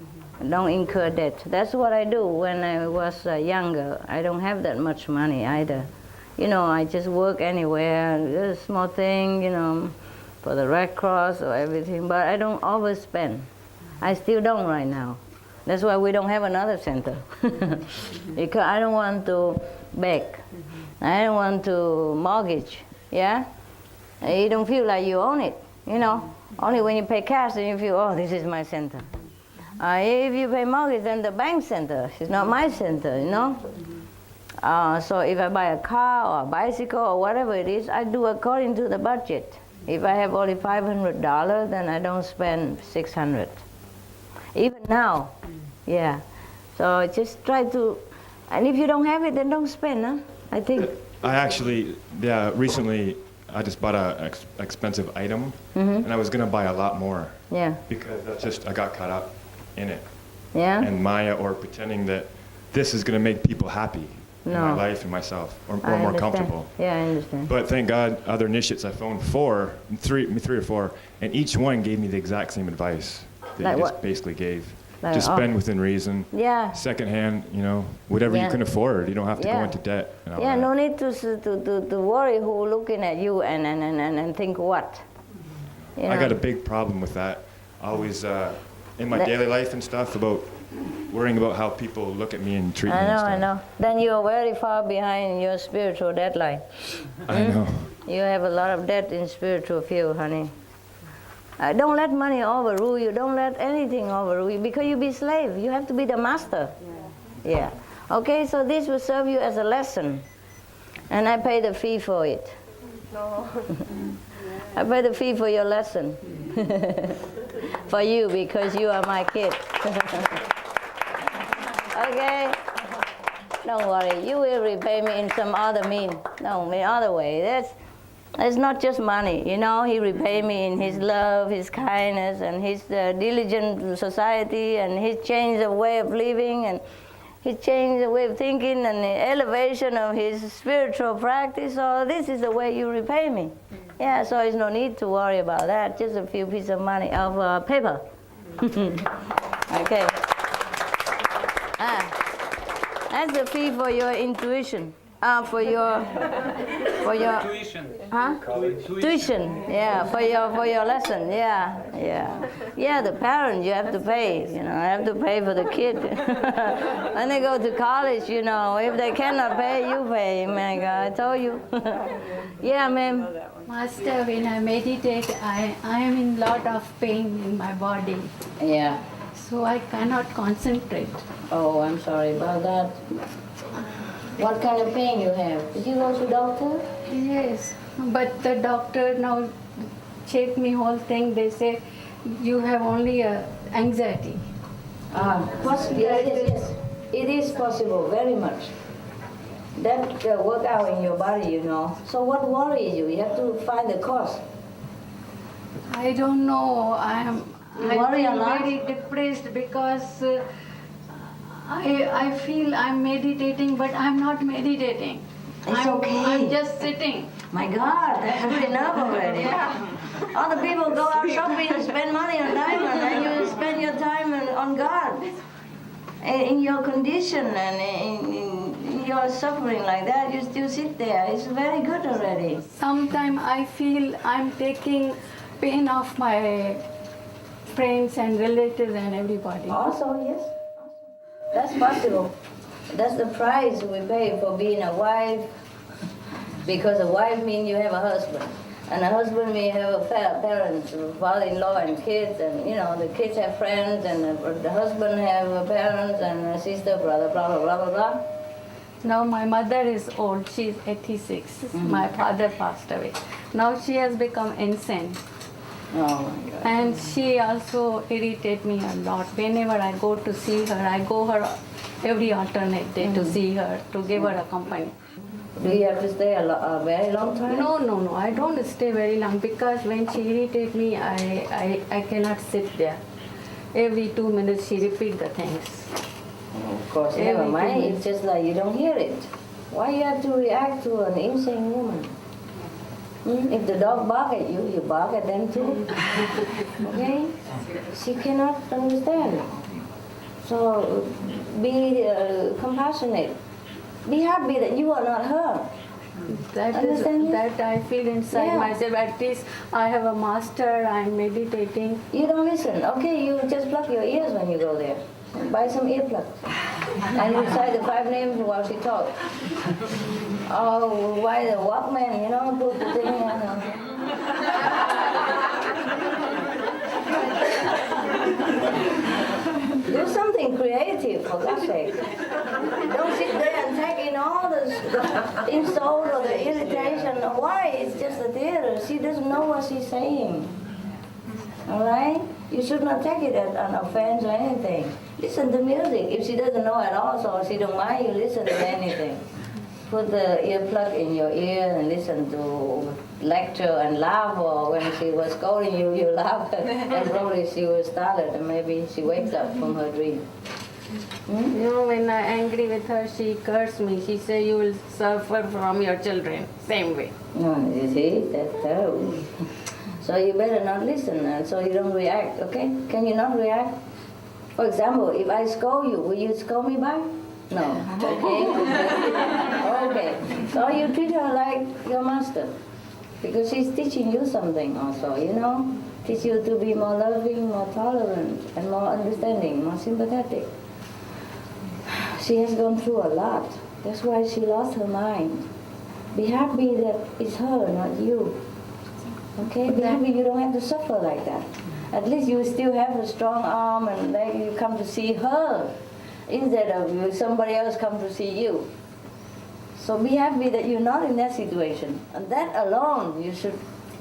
Don't incur debt. That's what I do when I was younger. I don't have that much money either. You know, I just work anywhere, a small thing, you know, for the Red Cross or everything, but I don't overspend. I still don't right now. That's why we don't have another center. Because I don't want to beg. I don't want to mortgage, yeah? You don't feel like you own it, you know? Only when you pay cash, then you feel, oh, this is my center. If you pay mortgage, then the bank center. It's not my center, you know? So if I buy a car or a bicycle or whatever it is, I do according to the budget. If I have only $500, then I don't spend $600. Even now, yeah. So just try to, and if you don't have it, then don't spend, huh? I think. I actually, recently I just bought an expensive item, and I was going to buy a lot more. Yeah. Because I got caught up in it. Yeah. And Maya, or pretending that this is going to make people happy. In my life and myself, or more comfortable. Yeah, I understand. But thank God, other initiates I found three or four, and each one gave me the exact same advice that like you what? just basically gave. Like, just spend within reason. Yeah. Secondhand, you know, whatever you can afford. You don't have to go into debt. And all that. No need to worry who looking at you and think what. You I got a big problem with that. Always in my daily life and stuff about worrying about how people look at me and treat me and stuff. I know. Then you're very far behind your spiritual deadline. I know. You have a lot of debt in spiritual field, honey. Don't let money overrule you. Don't let anything overrule you because you be slave. You have to be the master. Yeah. Okay, so this will serve you as a lesson. And I pay the fee for it. No. I pay the fee for your lesson. For you, because you are my kid. Okay? Don't worry. You will repay me in some other means. No, in other way. That's not just money. You know, he repay me in his love, his kindness, and his diligent society, and his change of way of living, and his change of way of thinking, and the elevation of his spiritual practice. So this is the way you repay me. Yeah, so there's no need to worry about that. Just a few pieces of money, of paper. Okay. That's the fee for your intuition. For your tuition. Huh? Tuition. Yeah, for your lesson. Yeah. The parents you have to pay. You know, have to pay for the kid. When they go to college, you know, if they cannot pay, you pay. My God, I told you. Yeah, ma'am. Master, when I meditate, I am in lot of pain in my body. Yeah. So I cannot concentrate. Oh, I'm sorry about that. What kind of pain you have? Did you go to doctor? Yes, but the doctor now check me whole thing. They say you have only anxiety. Possibly, yes. It is possible, very much. That work out in your body, you know. So what worries you? You have to find the cause. I don't know. I'm very depressed because I feel I'm meditating, but I'm not meditating. It's okay. I'm just sitting. My God, that's good enough already. Yeah. Other people go out shopping and spend money on diamonds, and you spend your time on God. in your condition and in your suffering like that, you still sit there. It's very good already. Sometimes I feel I'm taking pain off my friends and relatives and everybody. Also, yes. That's possible. That's the price we pay for being a wife. Because a wife means you have a husband. And a husband means you have a parents, father-in-law and kids. And, you know, the kids have friends. And the husband have parents and a sister, brother, blah, blah, blah, blah, blah. Now my mother is old. She's 86. Mm-hmm. My father passed away. Now she has become insane. Oh my God. And she also irritates me a lot. Whenever I go to see her, I go her every alternate day to see her, to give her a company. Do you have to stay a very long time? No. I don't stay very long because when she irritates me, I cannot sit there. Every 2 minutes she repeats the things. Of course, never mind. It's just like you don't hear it. Why you have to react to an insane woman? If the dog bark at you, you bark at them too. Okay? She cannot understand. So be compassionate. Be happy that you are not her. That I feel inside myself. At least I have a master, I'm meditating. You don't listen. Okay, you just plug your ears when you go there. Buy some earplugs. And recite the 5 names while she talks. Oh, why the Walkman, you know, put the thing Do something creative, for God's sake. Don't sit there and take in all the insult or the irritation. Why? It's just a theater. She doesn't know what she's saying. All right? You should not take it as an offense or anything. Listen to music. If she doesn't know at all, so she don't mind you listen to anything. Put the earplug in your ear and listen to lecture and laugh, or when she was scolding you, you laugh, and probably she was startled and maybe she wakes up from her dream. You know, when I'm angry with her, she cursed me. She said, you will suffer from your children. Same way. No, you see, that's terrible. So you better not listen, and so you don't react, okay? Can you not react? For example, if I scold you, will you scold me back? No. Okay? Okay. So you treat her like your master. Because she's teaching you something also, you know? Teach you to be more loving, more tolerant, and more understanding, more sympathetic. She has gone through a lot. That's why she lost her mind. Be happy that it's her, not you. Okay? Be happy you don't have to suffer like that. At least you still have a strong arm and leg. You come to see her instead of somebody else come to see you. So be happy that you're not in that situation. And that alone, you should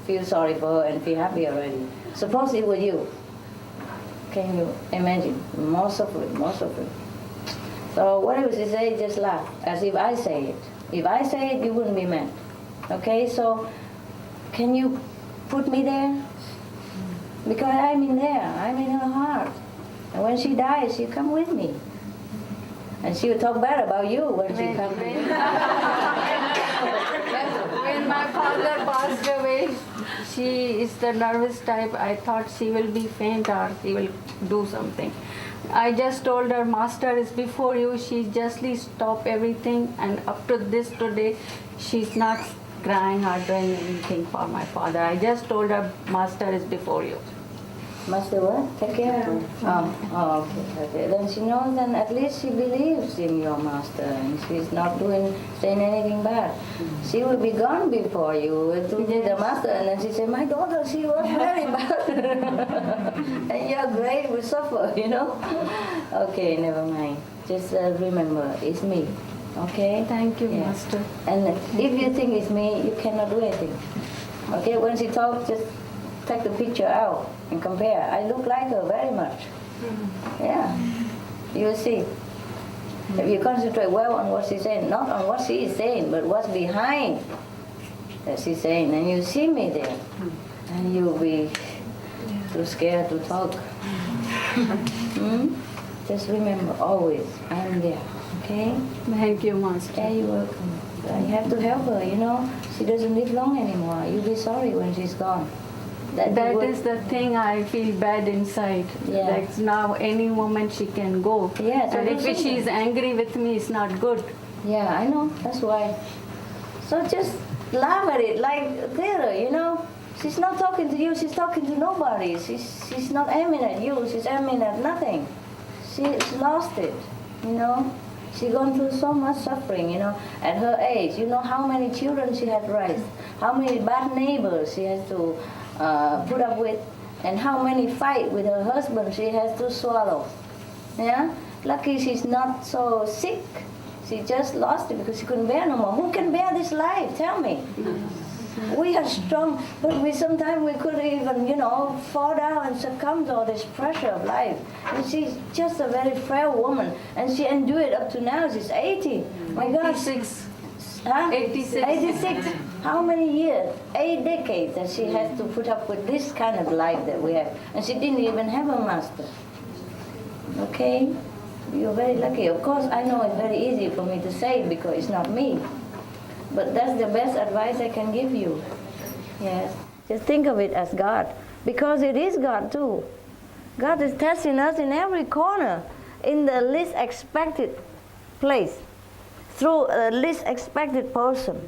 feel sorry for her and feel happy already. Suppose it were you. Can you imagine? More suffering, more suffering. So whatever she say, just laugh, as if I say it. If I say it, you wouldn't be mad. Okay, so can you put me there? Because I'm in there, I'm in her heart. And when she dies, she'll come with me. And she'll talk bad about you when she comes. When my father passed away, she is the nervous type. I thought she will be faint or she will do something. I just told her, Master is before you. She justly stopped everything, and up to this today, she's not crying or doing anything for my father. I just told her, Master is before you. Master what? Take care of her? Oh, okay. Then she knows, then at least she believes in your master and she's not saying anything bad. She will be gone before you to the master, and then she said, my daughter, she was very bad. And your grade will suffer, you know? Okay, never mind. Just remember, it's me. Okay? Thank you, Master. And if you think it's me, you cannot do anything. Okay, when she talks, just take the picture out and compare. I look like her very much. Yeah, you will see. If you concentrate well on what she's saying, not on what she is saying, but what's behind that she's saying, and you see me there, and you'll be too scared to talk. Just remember, always, I'm there, okay? Thank you, Master. Yeah, you're welcome. You have to help her, you know. She doesn't live long anymore. You'll be sorry when she's gone. That is the thing I feel bad inside. Yeah. Like now any moment she can go. Yes, and if she is angry with me, it's not good. Yeah, I know. That's why. So just laugh at it like theater, you know. She's not talking to you. She's talking to nobody. She's not aiming at you. She's aiming at nothing. She's lost it, you know. She's gone through so much suffering, you know. At her age, you know how many children she had raised, how many bad neighbors she has to put up with, and how many fights with her husband she has to swallow. Yeah. Lucky she's not so sick. She just lost it because she couldn't bear no more. Who can bear this life? Tell me. We are strong, but sometimes we could even, you know, fall down and succumb to all this pressure of life. And she's just a very frail woman, and she endured it up to now. She's 80. My God. 86. Huh? 86. 86. How many years? 8 decades that she has to put up with this kind of life that we have. And she didn't even have a master. Okay? You're very lucky. Of course, I know it's very easy for me to say it because it's not me. But that's the best advice I can give you. Yes. Just think of it as God. Because it is God too. God is testing us in every corner, in the least expected place, through a least expected person.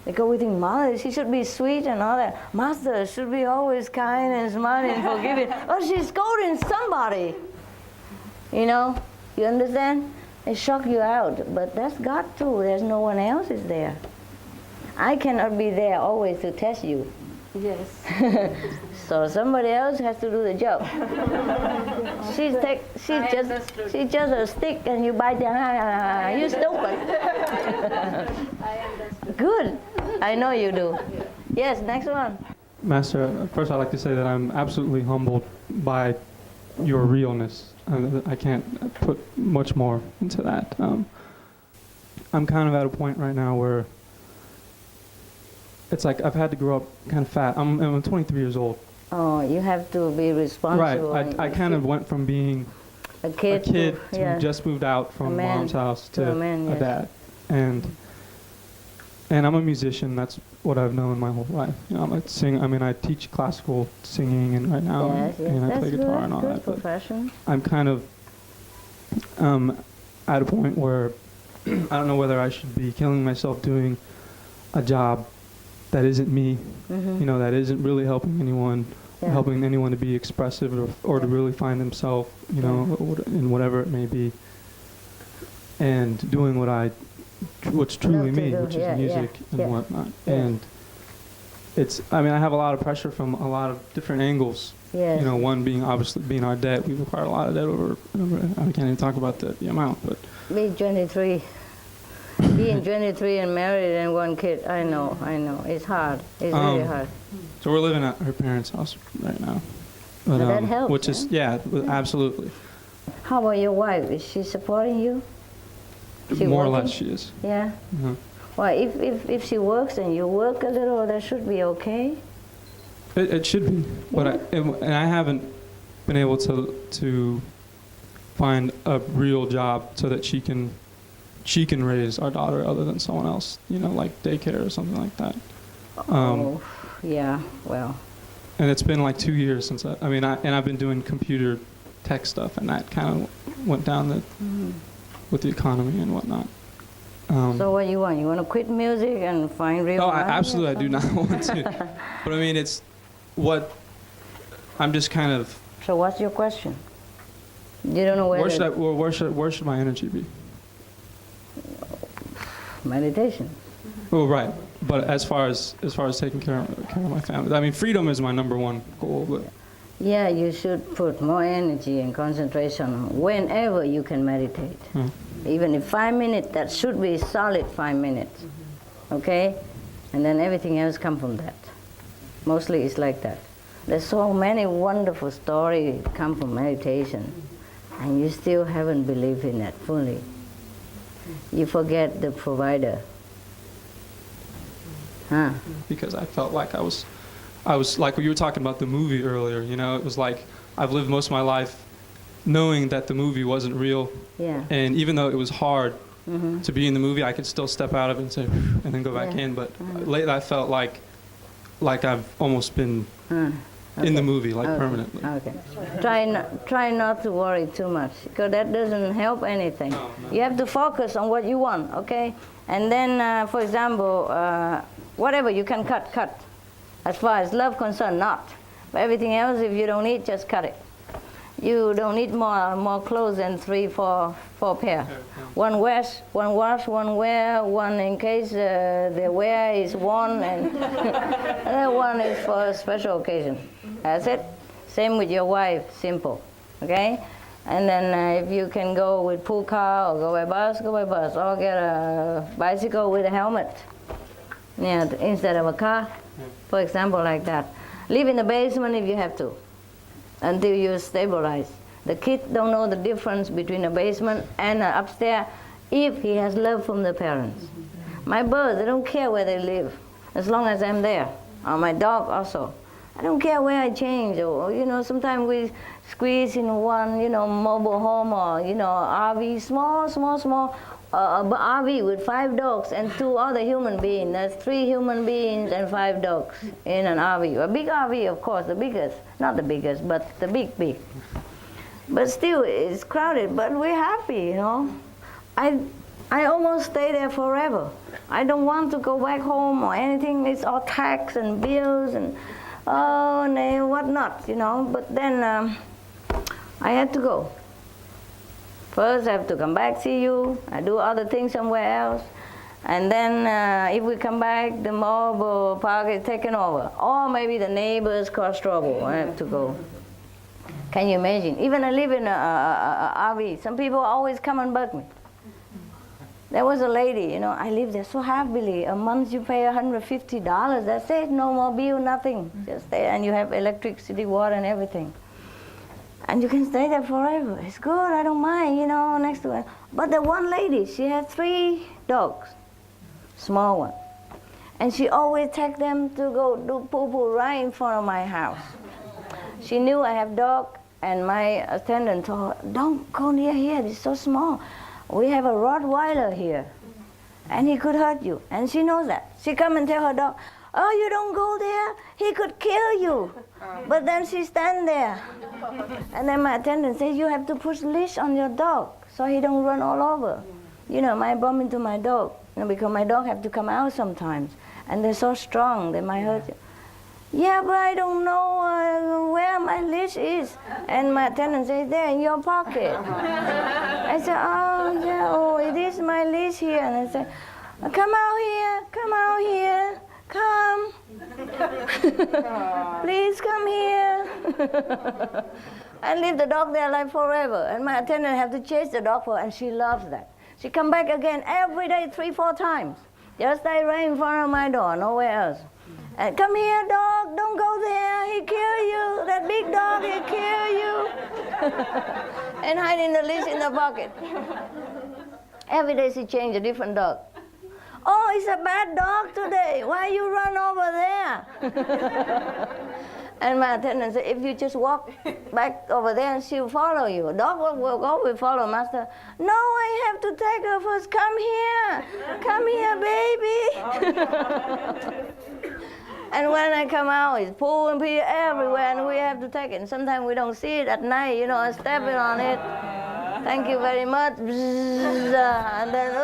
Because we think, Mother, she should be sweet and all that. Master should be always kind and smiling and forgiving. Oh, she's scolding somebody. You know, you understand? It shock you out, but that's God too. There's no one else is there. I cannot be there always to test you. Yes. So somebody else has to do the job. She's just a stick and you bite down. You stupid. I understood. Good. I know you do. Yes, next one. Master, first I'd like to say that I'm absolutely humbled by your realness. I can't put much more into that. I'm kind of at a point right now where it's like I've had to grow up kind of fat. I'm 23 years old. Oh, you have to be responsible. Right. I kind of went from being a kid to just moved out from mom's house to a dad. And I'm a musician. That's what I've known my whole life. You know, I'm a singer. I mean, I teach classical singing, and right now, and I play guitar and all that. But I'm kind of at a point where I don't know whether I should be killing myself doing a job that isn't me. You know, that isn't really helping anyone, helping anyone to be expressive or to really find themselves. You know, in whatever it may be, and doing what's truly me, which is music and whatnot. And I have a lot of pressure from a lot of different angles. You know, one being obviously being our debt. We've acquired a lot of debt over I can't even talk about the amount, but. Being 23 and married and one kid, I know. It's hard. It's really hard. So we're living at her parents' house right now. But that helps. Which is, absolutely. How about your wife? Is she supporting you? More or less she is. Yeah? Well, if she works and you work a little, that should be okay. It should be. But I haven't been able to find a real job so that she can raise our daughter other than someone else, you know, like daycare or something like that. Well. And it's been like 2 years since I've been doing computer tech stuff, and that kind of went down with the economy and whatnot. So what do you want? You want to quit music and find real money? Absolutely, I do not want to. But I mean, it's what I'm just kind of. So what's your question? You don't know where should my energy be? Meditation. Oh, right. But as far as taking care of my family, I mean, freedom is my number one goal. But yeah, you should put more energy and concentration whenever you can meditate. Even if 5 minutes, that should be solid 5 minutes. Okay? And then everything else comes from that. Mostly it's like that. There's so many wonderful stories come from meditation, and you still haven't believed in it fully. You forget the provider. Because I felt like I was like you were talking about the movie earlier, you know, it was like I've lived most of my life knowing that the movie wasn't real. Yeah. And even though it was hard to be in the movie, I could still step out of it and say, and then go back in. But lately I felt like like I've almost been in the movie, like permanently. Okay. Try not to worry too much, because that doesn't help anything. You have to focus on what you want, okay? And then, for example, whatever you can cut. As far as love concerned, not. But everything else, if you don't need, just cut it. You don't need more clothes than 3, 4 pair. One wash, one wear, one in case the wear is worn, and another one is for a special occasion. That's it. Same with your wife, simple, okay? And then if you can go with pool car or go by bus, or get a bicycle with a helmet, yeah, instead of a car, for example, like that. Live in the basement if you have to, until you stabilize. The kid don't know the difference between a basement and an upstairs if he has love from the parents. My birds, they don't care where they live, as long as I'm there. Or my dog also. I don't care where I change, or, you know, sometimes we squeeze in one, you know, mobile home or, you know, RV, small, RV with 5 dogs and 2 other human beings. There's 3 human beings and 5 dogs in an RV. A big RV, of course, the biggest. Not the biggest, but the big. But still, it's crowded, but we're happy, you know. I almost stay there forever. I don't want to go back home or anything. It's all tax and bills and whatnot, you know. But then I had to go. First, I have to come back, see you. I do other things somewhere else. And then if we come back, the mobile park is taken over. Or maybe the neighbors cause trouble. I have to go. Can you imagine? Even I live in a RV. Some people always come and bug me. There was a lady, you know, I live there so happily. A month you pay $150. That's it. No more bill, nothing. Just stay, and you have electricity, water, and everything. And you can stay there forever. It's good, I don't mind, you know, next to her. But the one lady, she had 3 dogs, small ones. And she always take them to go do poo-poo right in front of my house. She knew I have dog, and my attendant told her, don't go near here, it's so small. We have a Rottweiler here, and he could hurt you. And she knows that. She come and tell her dog, oh, you don't go there, he could kill you. But then she stand there. And then my attendant says, you have to push leash on your dog so he don't run all over. You know, might bump into my dog, you know, because my dog have to come out sometimes. And they're so strong, they might hurt you. Yeah, but I don't know where my leash is. And my attendant says, there in your pocket. I said, oh, yeah, it is my leash here. And I said, come out here, come. Please come here. I leave the dog there like forever. And my attendant have to chase the dog for her, and she loves that. She come back again every day 3, 4 times. Just stay right in front of my door, nowhere else. And come here, dog, don't go there, he kill you. That big dog, he kill you. And hiding the leash in the pocket. Every day she change a different dog. Oh, it's a bad dog today. Why you run over there? And my attendant said, if you just walk back over there, and she'll follow you. Dog will go, will follow master. No, I have to take her first. Come here, baby. And when I come out, it's pool and pee everywhere, and we have to take it. And sometimes we don't see it at night, you know, I step it on it. Thank you very much. And then,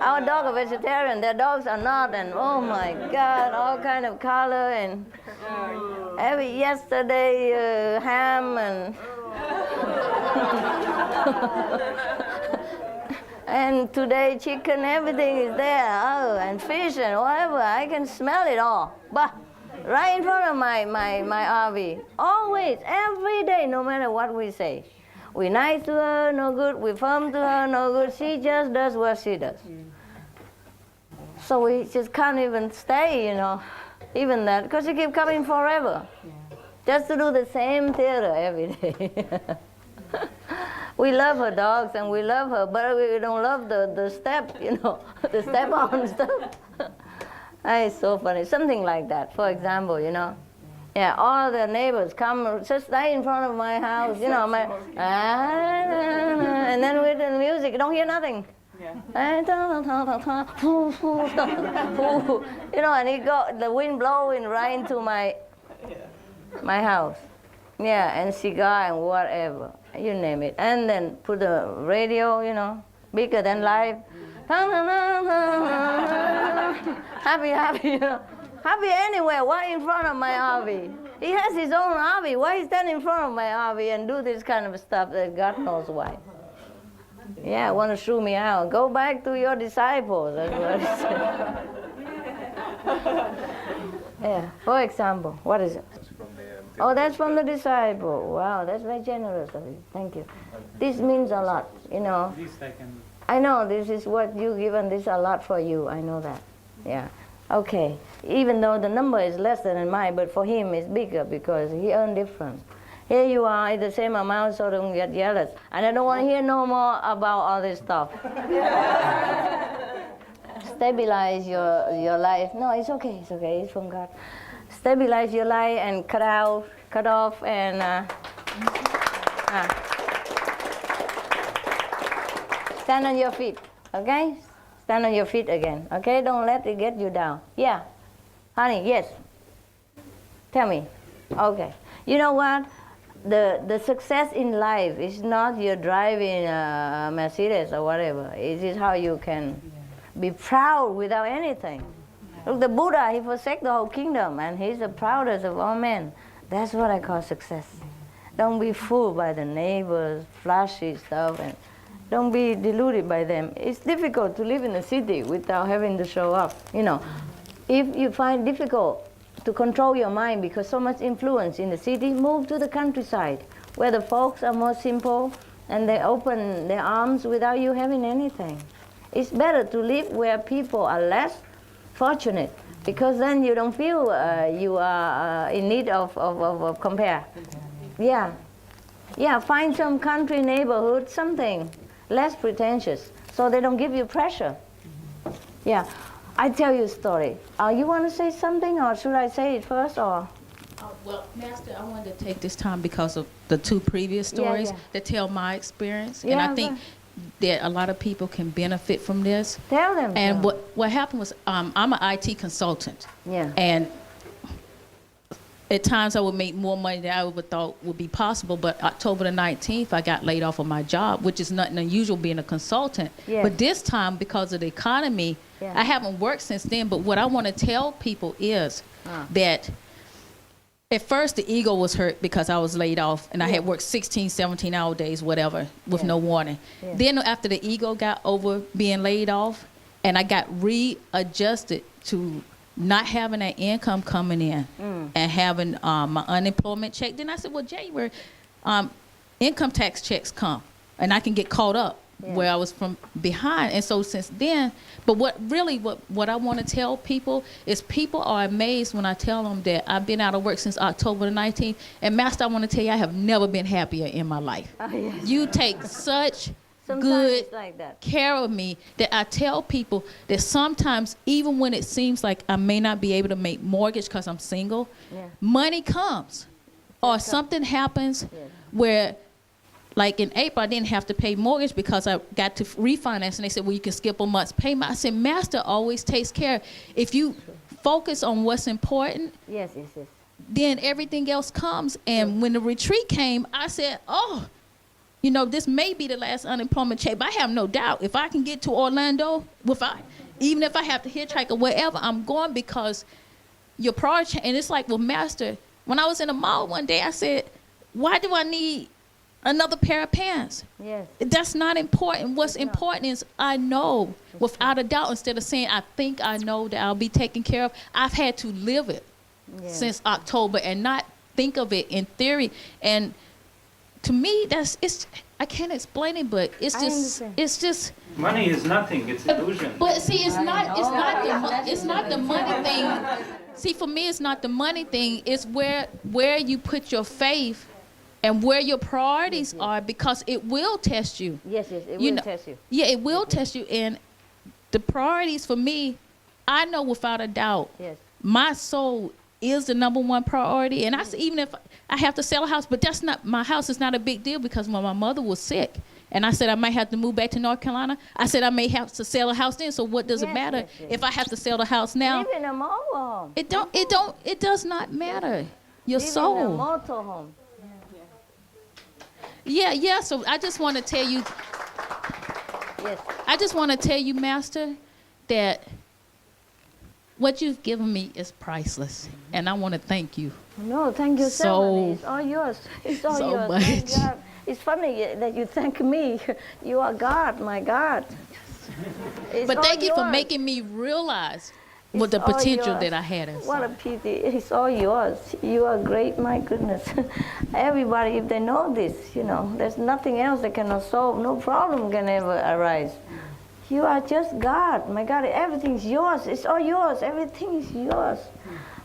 our dogs are vegetarian, their dogs are not, and oh my God, all kind of color, and yesterday ham and and today chicken, everything is there, and fish and whatever. I can smell it all, but right in front of my RV, always, every day, no matter what we say. We're nice to her, no good. We're firm to her, no good. She just does what she does. So we just can't even stay, you know, even that, because she keeps coming forever. Just to do the same theater every day. We love her dogs and we love her, but we don't love the step, you know, the step on stuff. It's so funny. Something like that, for example, you know. Yeah, all the neighbors come, just stay in front of my house, you know, and then with the music, you don't hear nothing. And you know, and the wind blowing right into my house. Yeah, and cigar and whatever, you name it. And then put the radio, you know, bigger than life. Happy, you know. Happy anywhere, why in front of my RV? He has his own RV. Why is that in front of my RV and do this kind of stuff that God knows why? Yeah, want to shoot me out. Go back to your disciples. That's what he said. Yeah, for example, what is it? Oh, that's from the disciple. Wow, that's very generous of you. Thank you. This means a lot, you know. I know this is what you give, and this is a lot for you. I know that. Yeah. Okay. Even though the number is less than mine, but for him it's bigger because he earned different. Here you are at the same amount, so don't get jealous. And I don't want to hear no more about all this stuff. Stabilize your life. No, it's okay. It's okay. It's from God. Stabilize your life and cut off, and stand on your feet. Okay? Stand on your feet again. Okay? Don't let it get you down. Yeah. Honey, yes. Tell me. Okay. You know what? The success in life is not you driving a Mercedes or whatever. It is how you can be proud without anything. Look, the Buddha, he forsake the whole kingdom, and he's the proudest of all men. That's what I call success. Don't be fooled by the neighbors, flashy stuff, and don't be deluded by them. It's difficult to live in a city without having to show up. You know, if you find difficult to control your mind because so much influence in the city, move to the countryside where the folks are more simple and they open their arms without you having anything. It's better to live where people are less fortunate, because then you don't feel you are in need of compare. Yeah. Yeah, find some country neighborhood, something less pretentious, so they don't give you pressure. Yeah. I tell you a story. You want to say something, or should I say it first, or? Well, Master, I wanted to take this time because of the two previous stories to tell my experience, and I think that a lot of people can benefit from this. Tell them. And what happened was, I'm an IT consultant. Yeah. And at times I would make more money than I would thought would be possible, but October the 19th, I got laid off of my job, which is nothing unusual being a consultant. Yes. But this time, because of the economy, I haven't worked since then. But what I want to tell people is that at first the ego was hurt because I was laid off and I had worked 16, 17-hour days, whatever, with no warning. Then after the ego got over being laid off and I got readjusted to not having that income coming in and having my unemployment check, then I said, well, January, income tax checks come and I can get caught up where I was from behind. And so since then, but what I want to tell people is people are amazed when I tell them that I've been out of work since October the 19th. And Master, I want to tell you, I have never been happier in my life. You take such good care of me that I tell people that sometimes, even when it seems like I may not be able to make mortgage because I'm single, money comes. Or something happens where, like in April, I didn't have to pay mortgage because I got to refinance, and they said, well, you can skip a month's payment. I said, Master always takes care. If you focus on what's important, then everything else comes. And when the retreat came, I said, oh, you know, this may be the last unemployment check, but I have no doubt if I can get to Orlando, even if I have to hitchhike or wherever, I'm going, because your priority. And it's like, well, Master, when I was in the mall one day, I said, why do I need another pair of pants? That's not important. What's important is I know without a doubt, instead of saying I think I know that I'll be taken care of, I've had to live it since October and not think of it in theory. And to me, I can't explain it, but it's just money is nothing. It's illusion. But see, it's not the money thing. See, for me, it's not the money thing. It's where you put your faith and where your priorities are, because it will test you. It will test you. Yeah, it will test you. And the priorities for me, I know without a doubt, my soul is the number one priority. And I say, even if I have to sell a house, but my house is not a big deal, because when my mother was sick And I said I might have to move back to North Carolina. I said I may have to sell a house then. So what does it matter if I have to sell the house now? Live in a mobile home. It does not matter. Your Live soul. in a motor home. Yeah. So I just want to tell you. Yes. I just want to tell you, Master, that what you've given me is priceless, and I want to thank you. No, thank you so much. It's all yours. It's all so yours. much. Thank God. It's funny that you thank me. You are God, my God. But thank you for making me realize what the potential that I had inside. What a pity. It's all yours. You are great, my goodness. Everybody, if they know this, there's nothing else that cannot solve. No problem can ever arise. You are just God. My God, everything's yours. It's all yours. Everything is yours.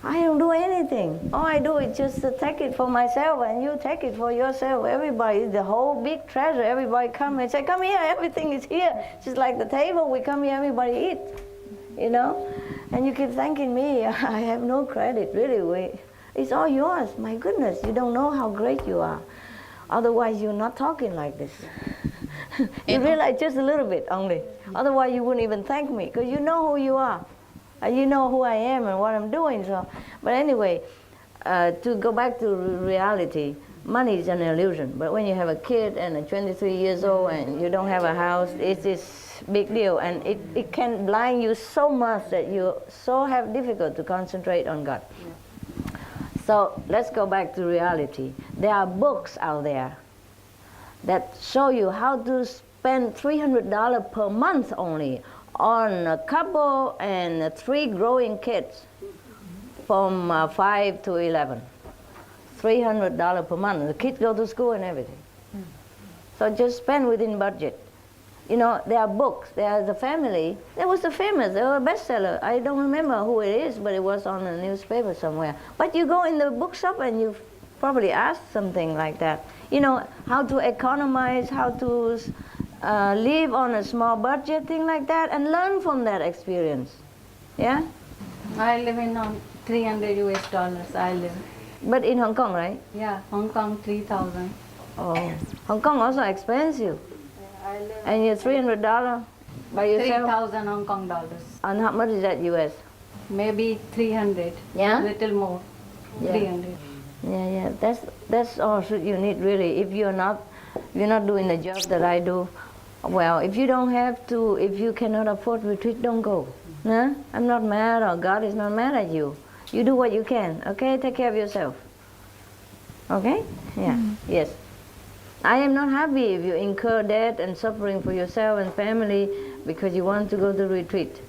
I don't do anything. All I do is just take it for myself, and you take it for yourself. Everybody, the whole big treasure. Everybody come and say, come here, everything is here. Just like the table, we come here, everybody eat, And you keep thanking me. I have no credit, really. It's all yours. My goodness, you don't know how great you are. Otherwise, you're not talking like this. You realize just a little bit only. Otherwise, you wouldn't even thank me, because you know who you are. You know who I am and what I'm doing. But anyway, to go back to reality, money is an illusion. But when you have a kid and a 23 years old and you don't have a house, it's this big deal. And it can blind you so much that you so have difficult to concentrate on God. So let's go back to reality. There are books out there that show you how to spend $300 per month only on a couple and 3 growing kids from 5 to 11. $300 per month. The kids go to school and everything. So just spend within budget. There are books. There is a family. There was a famous, a bestseller. I don't remember who it is, but it was on a newspaper somewhere. But you go in the bookshop and you probably ask something like that. How to economize, how to live on a small budget, thing like that, and learn from that experience. Yeah? I live in $300 US. I live. But in Hong Kong, right? Yeah, Hong Kong 3,000. Oh, Hong Kong also expensive. I live. And you're $300 by yourself? 3,000 Hong Kong dollars. And how much is that US? Maybe 300. Yeah? Little more. Yeah. 300. Yeah. That's all you need really. If you're not doing the job that I do, well, if you don't have to, if you cannot afford retreat, don't go. Huh? I'm not mad, or God is not mad at you. You do what you can, okay? Take care of yourself. Okay? Yeah. Mm-hmm. Yes. I am not happy if you incur debt and suffering for yourself and family because you want to go to retreat.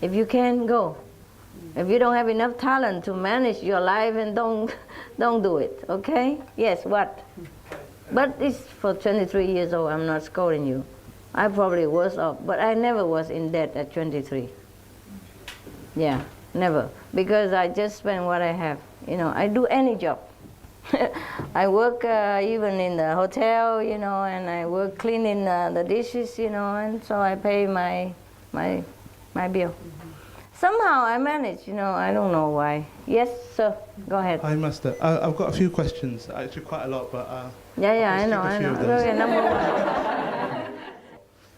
If you can, go. If you don't have enough talent to manage your life, and don't do it, okay? Yes, what? But it's for 23 years old, I'm not scolding you. I probably was off, but I never was in debt at 23. Yeah, never. Because I just spend what I have. I do any job. I work even in the hotel, and I work cleaning the dishes, and so I pay my bill. Somehow I manage, I don't know why. Yes, sir, go ahead. Hi, Master. I've got a few questions, actually quite a lot, but... I know. Okay, number one.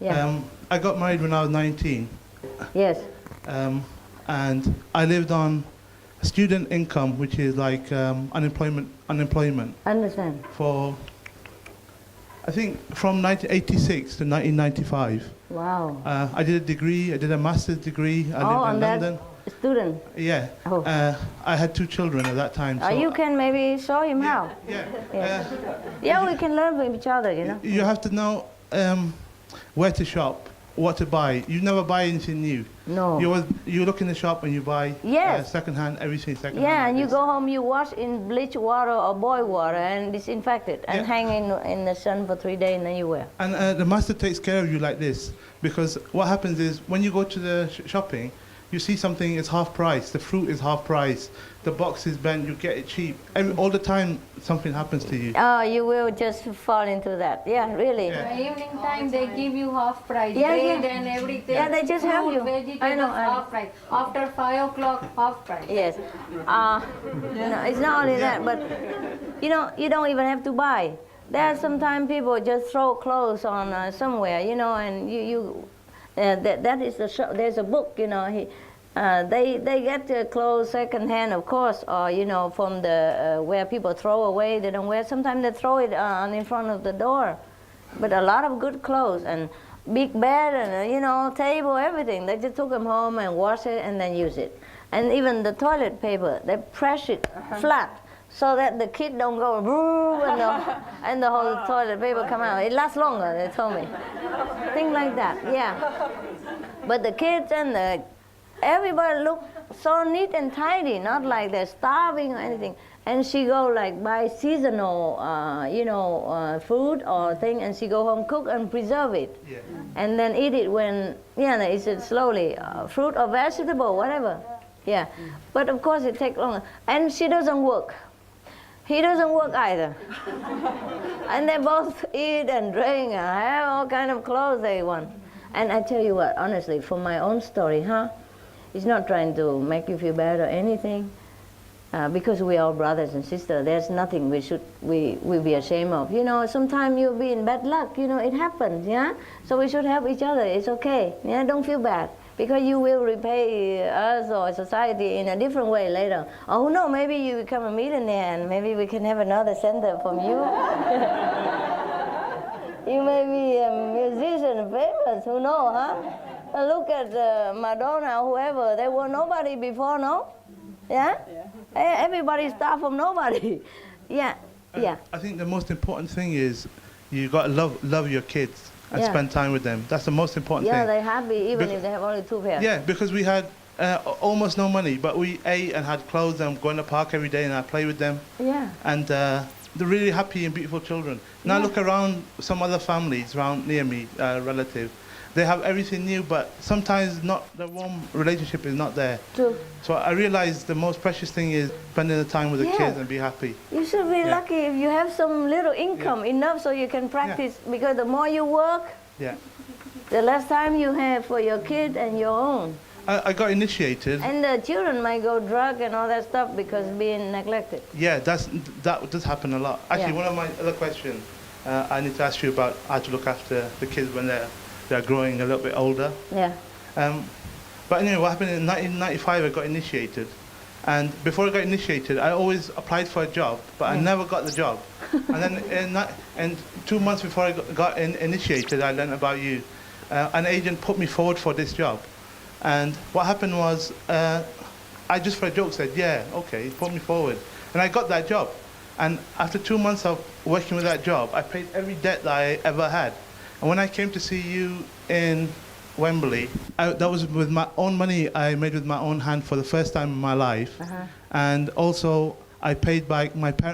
Yeah. I got married when I was 19. Yes. And I lived on student income, which is like unemployment. Understand. For, I think, from 1986 to 1995. Wow. I did a degree. I did a master's degree. I lived in London. Student. Yeah. Oh. I had 2 children at that time. So you can maybe show him how. Yeah. We can learn from each other, You have to know where to shop, what to buy. You never buy anything new. No. You look in the shop and you buy second-hand, everything second-hand. Yeah, and you go home, you wash in bleach water or boil water and disinfect it and hang in the sun for 3 days and then you wear. And the master takes care of you like this, because what happens is when you go to the shopping, you see something is half price, the fruit is half price, the box is bent, you get it cheap. All the time something happens to you. Oh, you will just fall into that. Yeah, really. Yeah. Evening time they give you half price, bread and everything. Yeah, they just help you. I know. Half price. After 5 o'clock, half price. Yes. It's not only that, but you don't even have to buy. There are sometimes people just throw clothes on somewhere, you know, and that is there's a book, you know. They get their clothes second hand, of course, or you know, from the where people throw away. They don't wear. Sometimes they throw it on in front of the door. But a lot of good clothes and big bed and you know, table, everything. They just took them home and wash it and then use it. And even the toilet paper, they press it flat so that the kid don't go boo and the whole toilet paper come out. It lasts longer, they told me. Things like that, yeah. But the kids and everybody look so neat and tidy, not like they're starving or anything. And she go like buy seasonal, food or thing, and she go home cook and preserve it, and then eat it when eat it slowly, fruit or vegetable, whatever, yeah. But of course it takes longer, and she doesn't work. He doesn't work either, and they both eat and drink and have all kind of clothes they want. And I tell you what, honestly, for my own story, it's not trying to make you feel bad or anything. Because we are brothers and sisters, there's nothing we be ashamed of. You know, sometimes you'll be in bad luck. You know, it happens. Yeah. So we should help each other. It's okay. Yeah. Don't feel bad because you will repay us or society in a different way later. Or who knows? Maybe you become a millionaire and maybe we can have another center from you. You may be a musician, famous. Who knows? Huh? Look at Madonna, whoever. They were nobody before, no? Yeah? Everybody start from nobody. Yeah. I think the most important thing is you got to love your kids and spend time with them. That's the most important thing. Yeah, they're happy even if they have only 2 pairs. Yeah, because we had almost no money, but we ate and had clothes and go in the park every day and I play with them. Yeah. And they're really happy and beautiful children. Now look around some other families around near me, relative. They have everything new, but sometimes not the warm relationship is not there. True. So I realized the most precious thing is spending the time with the kids and be happy. You should be lucky if you have some little income enough so you can practice. Because the more you work, the less time you have for your kid and your own. I got initiated. And the children might go drug and all that stuff because being neglected. Yeah, that does happen a lot. Actually, one of my other questions I need to ask you about how to look after the kids when they're growing a little bit older. Yeah. But anyway, what happened in 1995, I got initiated. And before I got initiated, I always applied for a job, but I never got the job. And then 2 months before I got initiated, I learned about you. An agent put me forward for this job. And what happened was, I just for a joke said, yeah, okay, put me forward. And I got that job. And after 2 months of working with that job, I paid every debt that I ever had. And when I came to see you in Wembley, that was with my own money I made with my own hand for the first time in my life. And also, I paid back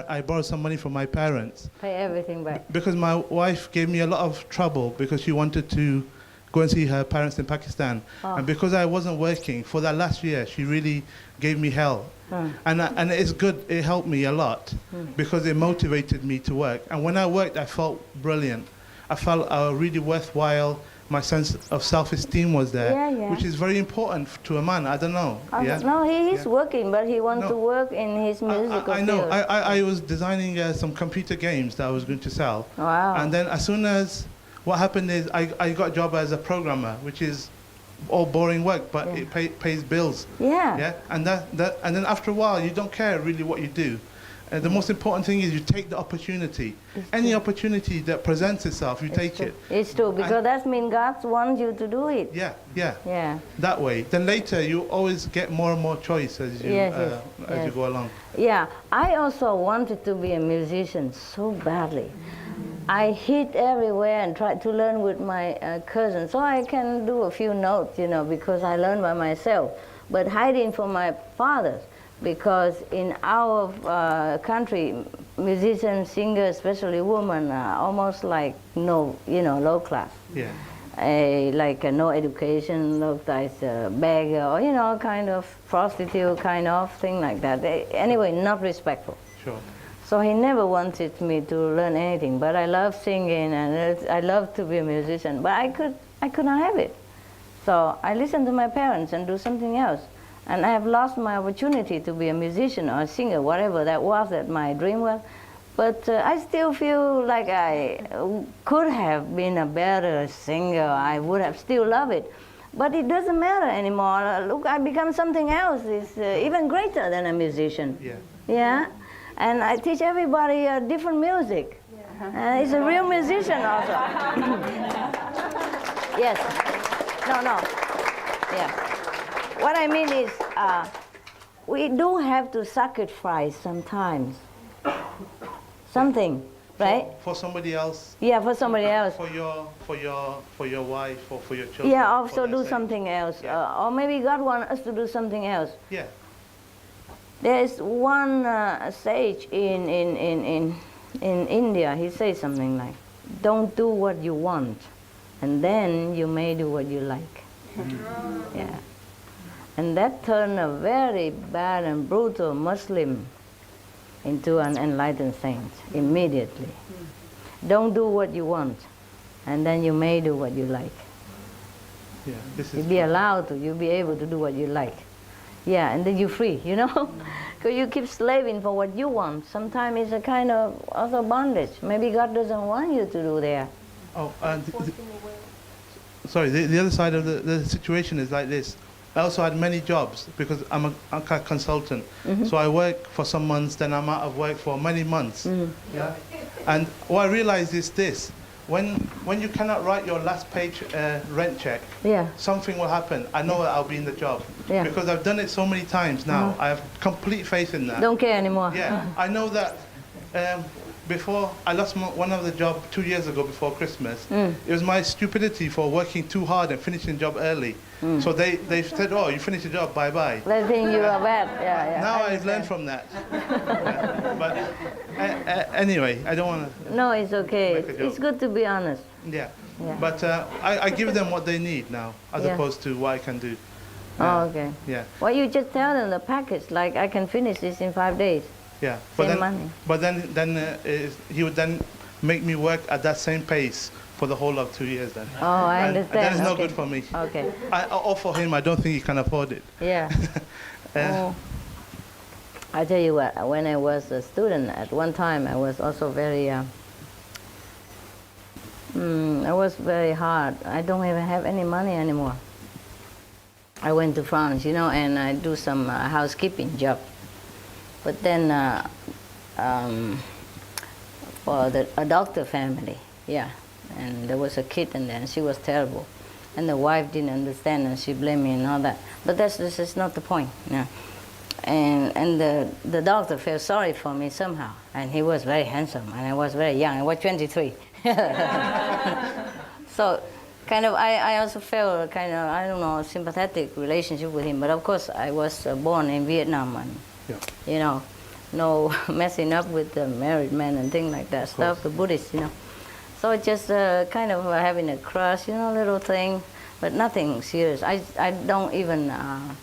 I borrowed some money from my parents. Pay everything back. Because my wife gave me a lot of trouble because she wanted to go and see her parents in Pakistan. And because I wasn't working for that last year, she really gave me hell. And it's good, it helped me a lot because it motivated me to work. And when I worked, I felt brilliant. I felt really worthwhile. My sense of self-esteem was there, which is very important to a man. I don't know. No, he is working, but he wants to work in his musical I know. field. I was designing some computer games that I was going to sell. Wow. And then as soon as what happened is I got a job as a programmer, which is all boring work, but it pays bills. Yeah. And and then after a while, you don't care really what you do. The most important thing is you take the opportunity. Any opportunity that presents itself, you take it. It's true, because that means God wants you to do it. Yeah. That way. Then later, you always get more and more choice as you you go along. Yeah, I also wanted to be a musician so badly. I hid everywhere and tried to learn with my cousin, so I can do a few notes, because I learned by myself. But hiding from my father. Because in our country, musicians, singers, especially women, are almost like low class. Yeah. Like no education, looked like a beggar, or kind of prostitute, kind of thing like that. Anyway, not respectful. Sure. So he never wanted me to learn anything. But I love singing and I love to be a musician. But I could not have it. So I listened to my parents and do something else. And I have lost my opportunity to be a musician or a singer, whatever that was, that my dream was. But I still feel like I could have been a better singer. I would have still loved it. But it doesn't matter anymore. Look, I become something else. It's even greater than a musician. Yeah. Yeah? And I teach everybody different music. He's a real musician also. Yes. No. Yeah. What I mean is, we do have to sacrifice sometimes. Something, right? For somebody else. Yeah, for somebody else. For your wife or for your children. Yeah, also do something else. Or maybe God wants us to do something else. Yeah. There is one sage in India. He says something like, "Don't do what you want, and then you may do what you like." Yeah. And that turned a very bad and brutal Muslim into an enlightened saint immediately. Don't do what you want, and then you may do what you like. Yeah, this is You'll be allowed to, you'll be able to do what you like. Yeah, and then you're free, you know? Because you keep slaving for what you want. Sometimes it's a kind of also bondage. Maybe God doesn't want you to do that. Oh, sorry, the other side of the situation is like this. I also had many jobs because I'm a consultant. So I work for some months, then I'm out of work for many months. Yeah? And what I realized is this. When you cannot write your last page rent check, something will happen. I know that I'll be in the job. Because I've done it so many times now. I have complete faith in that. Don't care anymore. Yeah, I know that before I lost one of the job 2 years ago before Christmas. It was my stupidity for working too hard and finishing the job early. So they said, "Oh, you finished the job, bye-bye." They think you are bad. Yeah. Now I've learned from that. But anyway, I don't want to. No, it's okay. It's good to be honest. Yeah. But I give them what they need now, as opposed to what I can do. Oh, okay. Yeah. Well, you just tell them the package, like I can finish this in 5 days. Yeah. But then he would then make me work at that same pace for the whole of 2 years then. Oh, I understand. And that is not good for me. Okay. Or for him, I don't think he can afford it. Yeah. I tell you what, when I was a student, at one time I was also very, I was very hard. I don't even have any money anymore. I went to France, you know, and I do some housekeeping job. But then for a doctor family, and there was a kid in there, and she was terrible. And the wife didn't understand, and she blamed me and all that. But this is not the point. And the doctor felt sorry for me somehow. And he was very handsome, and I was very young. I was 23. So kind of, I also felt kind of, I don't know, sympathetic relationship with him. But of course, I was born in Vietnam, and you know, no messing up with the married men and things like that stuff, the Buddhists, you know. So just kind of having a crush, you know, little thing, but nothing serious. I don't even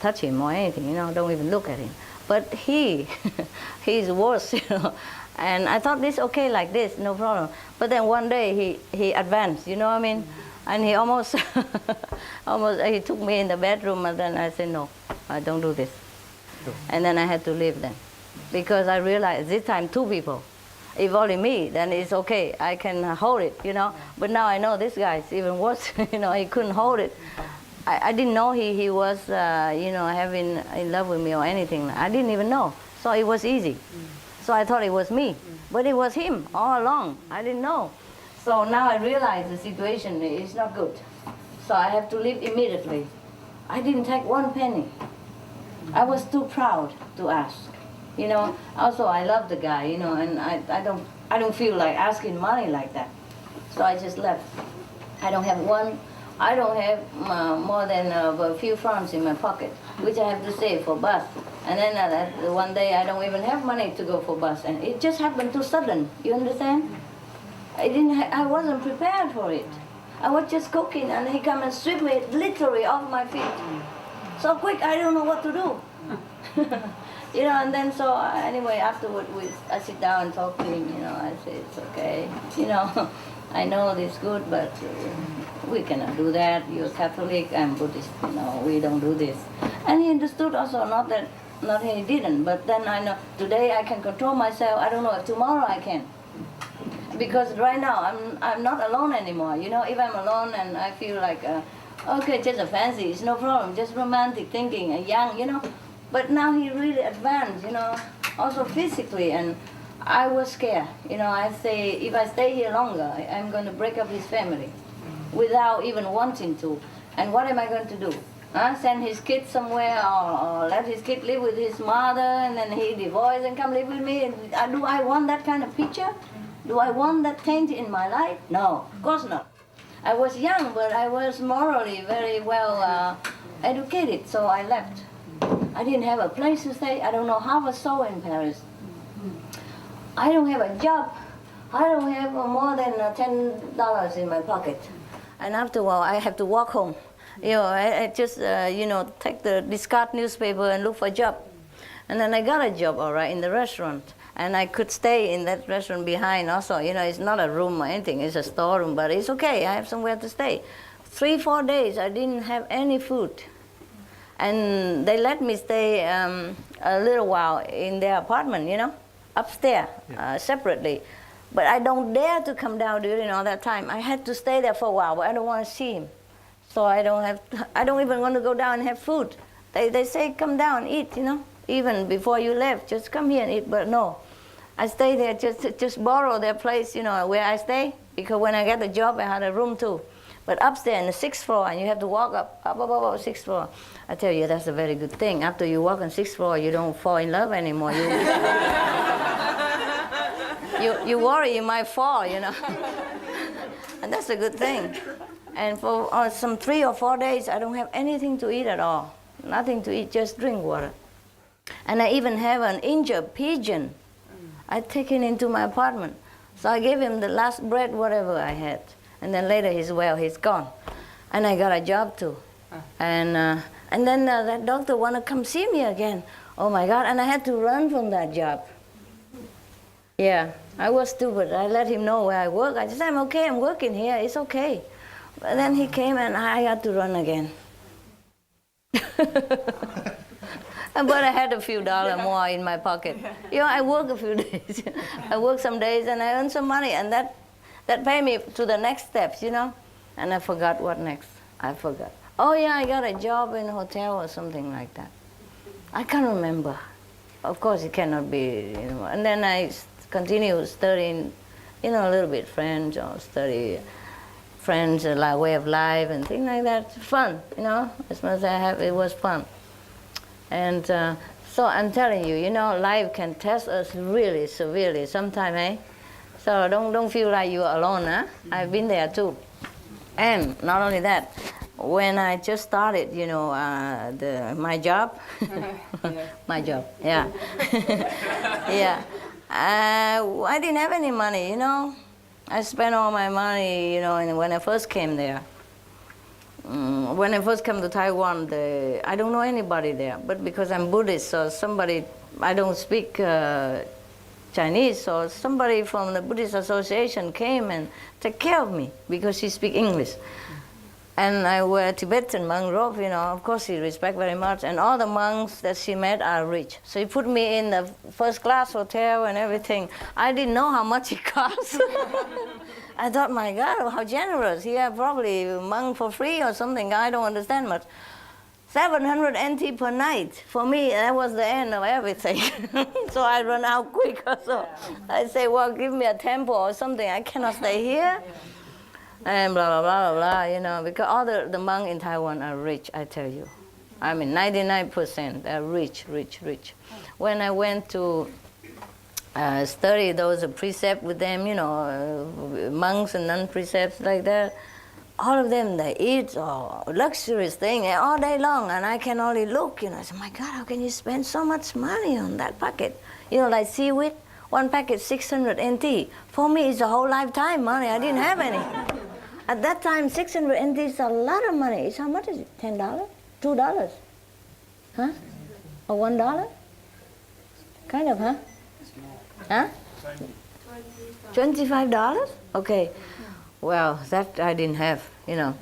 touch him or anything, you know, don't even look at him. But he's worse, you know. And I thought this okay like this, no problem. But then one day he advanced, you know what I mean? And he almost, he took me in the bedroom, and then I said, no, I don't do this. And then I had to leave then. Because I realized this time 2 people. If only me, then it's okay. I can hold it, you know. But now I know this guy is even worse. You know, he couldn't hold it. I didn't know he was, you know, having in love with me or anything. I didn't even know. So it was easy. So I thought it was me. But it was him all along. I didn't know. So now I realize the situation is not good. So I have to leave immediately. I didn't take 1 penny. I was too proud to ask. You know, also I love the guy, you know, and I don't feel like asking money like that. So I just left. I don't have more than a few francs in my pocket, which I have to save for bus. And then one day I don't even have money to go for bus, and it just happened too sudden. You understand? I wasn't prepared for it. I was just cooking, and he come and sweep me literally off my feet. So quick, I don't know what to do. You know, and then so anyway, afterward I sit down and talk to him, you know, I say, it's okay, you know, I know this good, but we cannot do that. You're Catholic, I'm Buddhist, you know, we don't do this. And he understood also not that nothing he didn't. But then I know today I can control myself. I don't know if tomorrow I can. Because right now I'm not alone anymore. You know, if I'm alone and I feel like, okay, just a fancy, it's no problem, just romantic thinking and young, you know. But now he really advanced, you know, also physically, and I was scared. You know, I say, if I stay here longer, I'm going to break up his family without even wanting to. And what am I going to do? Send his kid somewhere, or let his kid live with his mother, and then he divorce and come live with me? Do I want that kind of picture? Do I want that change in my life? No, of course not. I was young, but I was morally very well educated, so I left. I didn't have a place to stay. I don't know half a soul in Paris. I don't have a job. I don't have more than $10 in my pocket. And after a while, I have to walk home. You know, I just, you know, take the discard newspaper and look for a job. And then I got a job, all right, in the restaurant. And I could stay in that restaurant behind also. You know, it's not a room or anything. It's a storeroom, but it's okay. I have somewhere to stay. 3-4 days, I didn't have any food. And they let me stay a little while in their apartment, you know, upstairs, separately. But I don't dare to come down during all that time. I had to stay there for a while, but I don't want to see him. So I don't even want to go down and have food. They say, come down, eat, you know, even before you left, just come here and eat. But no, I stay there, just borrow their place, you know, where I stay. Because when I got the job, I had a room too. But upstairs in the 6th floor, and you have to walk up 6th floor. I tell you, that's a very good thing. After you walk on 6th floor, you don't fall in love anymore. You worry you might fall, you know. And that's a good thing. And for some 3 or 4 days, I don't have anything to eat at all. Nothing to eat, just drink water. And I even have an injured pigeon. I take it into my apartment. So I gave him the last bread, whatever I had. And then later he's gone. And I got a job too. And then that doctor wanted to come see me again. Oh my God, and I had to run from that job. Yeah, I was stupid. I let him know where I work. I just said, I'm okay, I'm working here, it's okay. But then he came and I had to run again. But I had a few dollars more in my pocket. You know, I work a few days. I work some days and I earn some money, and that paid me to the next steps, you know. And I forgot what next. I forgot. Oh yeah, I got a job in a hotel or something like that. I can't remember. Of course, it cannot be, you know. And then I continue studying, you know, a little bit French, or study French like way of life and things like that. Fun, you know. As much as I have, it was fun. And so I'm telling you, you know, life can test us really severely sometimes, eh? So don't feel like you're alone, huh? I've been there too. And not only that, when I just started, you know, my job, my job, yeah, yeah, I didn't have any money, you know. I spent all my money, you know, and when I first came there. When I first came to Taiwan, I don't know anybody there, but because I'm Buddhist, so I don't speak Chinese, so somebody from the Buddhist Association came and took care of me because she speaks English. And I wear Tibetan monk robe, you know, of course she respects very much, and all the monks that she met are rich. So he put me in the first class hotel and everything. I didn't know how much it cost. I thought, my God, how generous. He had probably a monk for free or something. I don't understand much. 700 NT per night. For me, that was the end of everything. So I run out quick. So I say, well, give me a temple or something. I cannot stay here. And blah, blah, blah, blah, blah, you know, because all the monks in Taiwan are rich, I tell you. I mean, 99%, they're rich, rich, rich. When I went to study those precepts with them, you know, monks and non-precepts like that, all of them, they eat luxurious things all day long, and I can only look, you know. I said, my God, how can you spend so much money on that packet? You know, like seaweed, one packet 600 NT. For me, it's a whole lifetime money. I didn't have any. At that time, 600 NT is a lot of money. It's how much is it? $10? $2? Huh? Or $1? Kind of, huh? Huh? $25? Okay. Well, that I didn't have, you know.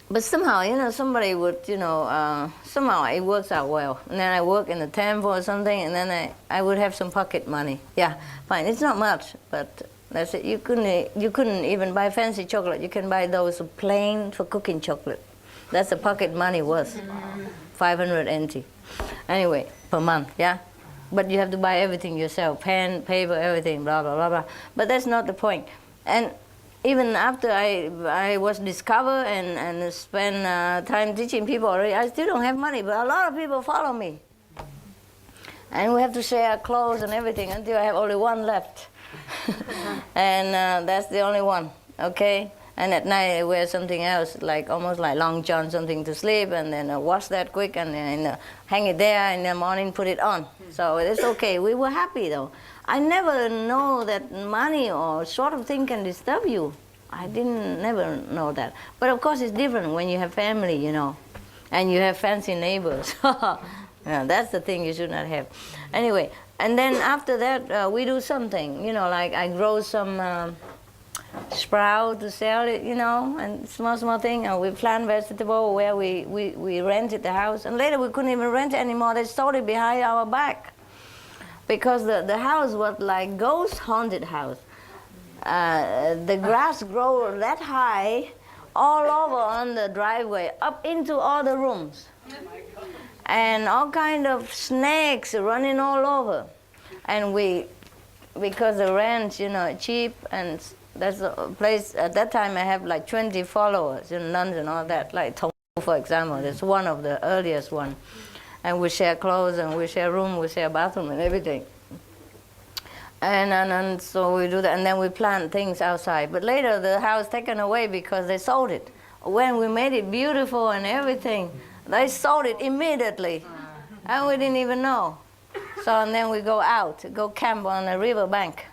But somehow, you know, somebody would, you know, somehow it works out well. And then I work in the temple or something, and then I would have some pocket money. Yeah, fine. It's not much, but that's it. You couldn't even buy fancy chocolate. You can buy those plain for cooking chocolate. That's the pocket money worth, 500 NT. Anyway, per month, yeah? But you have to buy everything yourself, pen, paper, everything, blah, blah, blah, blah. But that's not the point. And even after I was discovered and spend time teaching people already, I still don't have money, but a lot of people follow me. And we have to share clothes and everything until I have only one left. And that's the only one, okay? And at night I wear something else, like almost like long john, something to sleep, and then wash that quick, and then hang it there, in the morning put it on. So it's okay. We were happy though. I never know that money or sort of thing can disturb you. I never know that. But of course it's different when you have family, you know, and you have fancy neighbors. Yeah, that's the thing you should not have. Anyway, and then after that we do something, you know, like I grow some sprout to sell it, you know, and small thing. We plant vegetable where we rented the house, and later we couldn't even rent it anymore. They sold it behind our back because the house was like ghost haunted house. The grass grow that high all over on the driveway, up into all the rooms, and all kind of snakes running all over. And because the rent, you know, cheap, and that's a place, at that time I have like 20 followers, you know, nuns and all that, like Thong, for example, that's one of the earliest one. And we share clothes, and we share room, we share bathroom and everything. And so we do that, and then we plant things outside. But later the house taken away because they sold it. When we made it beautiful and everything, they sold it immediately. And we didn't even know. So and then we go out, go camp on a river bank.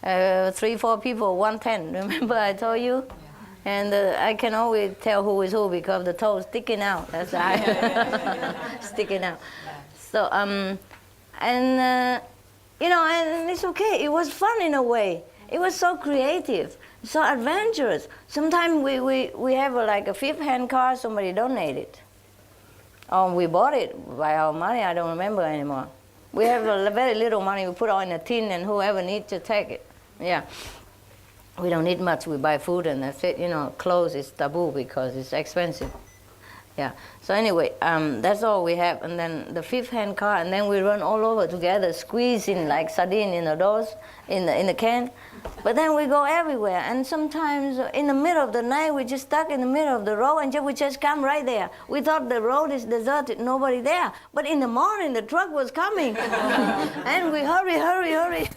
3-4 people, 1 tent. Remember I told you? And I can always tell who is who because the toes sticking out. That's sticking out. So you know, and it's okay. It was fun in a way. It was so creative, so adventurous. Sometimes we have like a 5th-hand car somebody donated. Or we bought it by our money. I don't remember anymore. We have very little money. We put it in a tin, and whoever needs to take it. Yeah. We don't need much. We buy food and that's it. You know, clothes is taboo because it's expensive. Yeah. So anyway, that's all we have. And then the 5th-hand car, and then we run all over together, squeezing like sardine in the doors, in the can. But then we go everywhere. And sometimes in the middle of the night, we just stuck in the middle of the road, and we just come right there. We thought the road is deserted, nobody there. But in the morning, the truck was coming. And we hurry,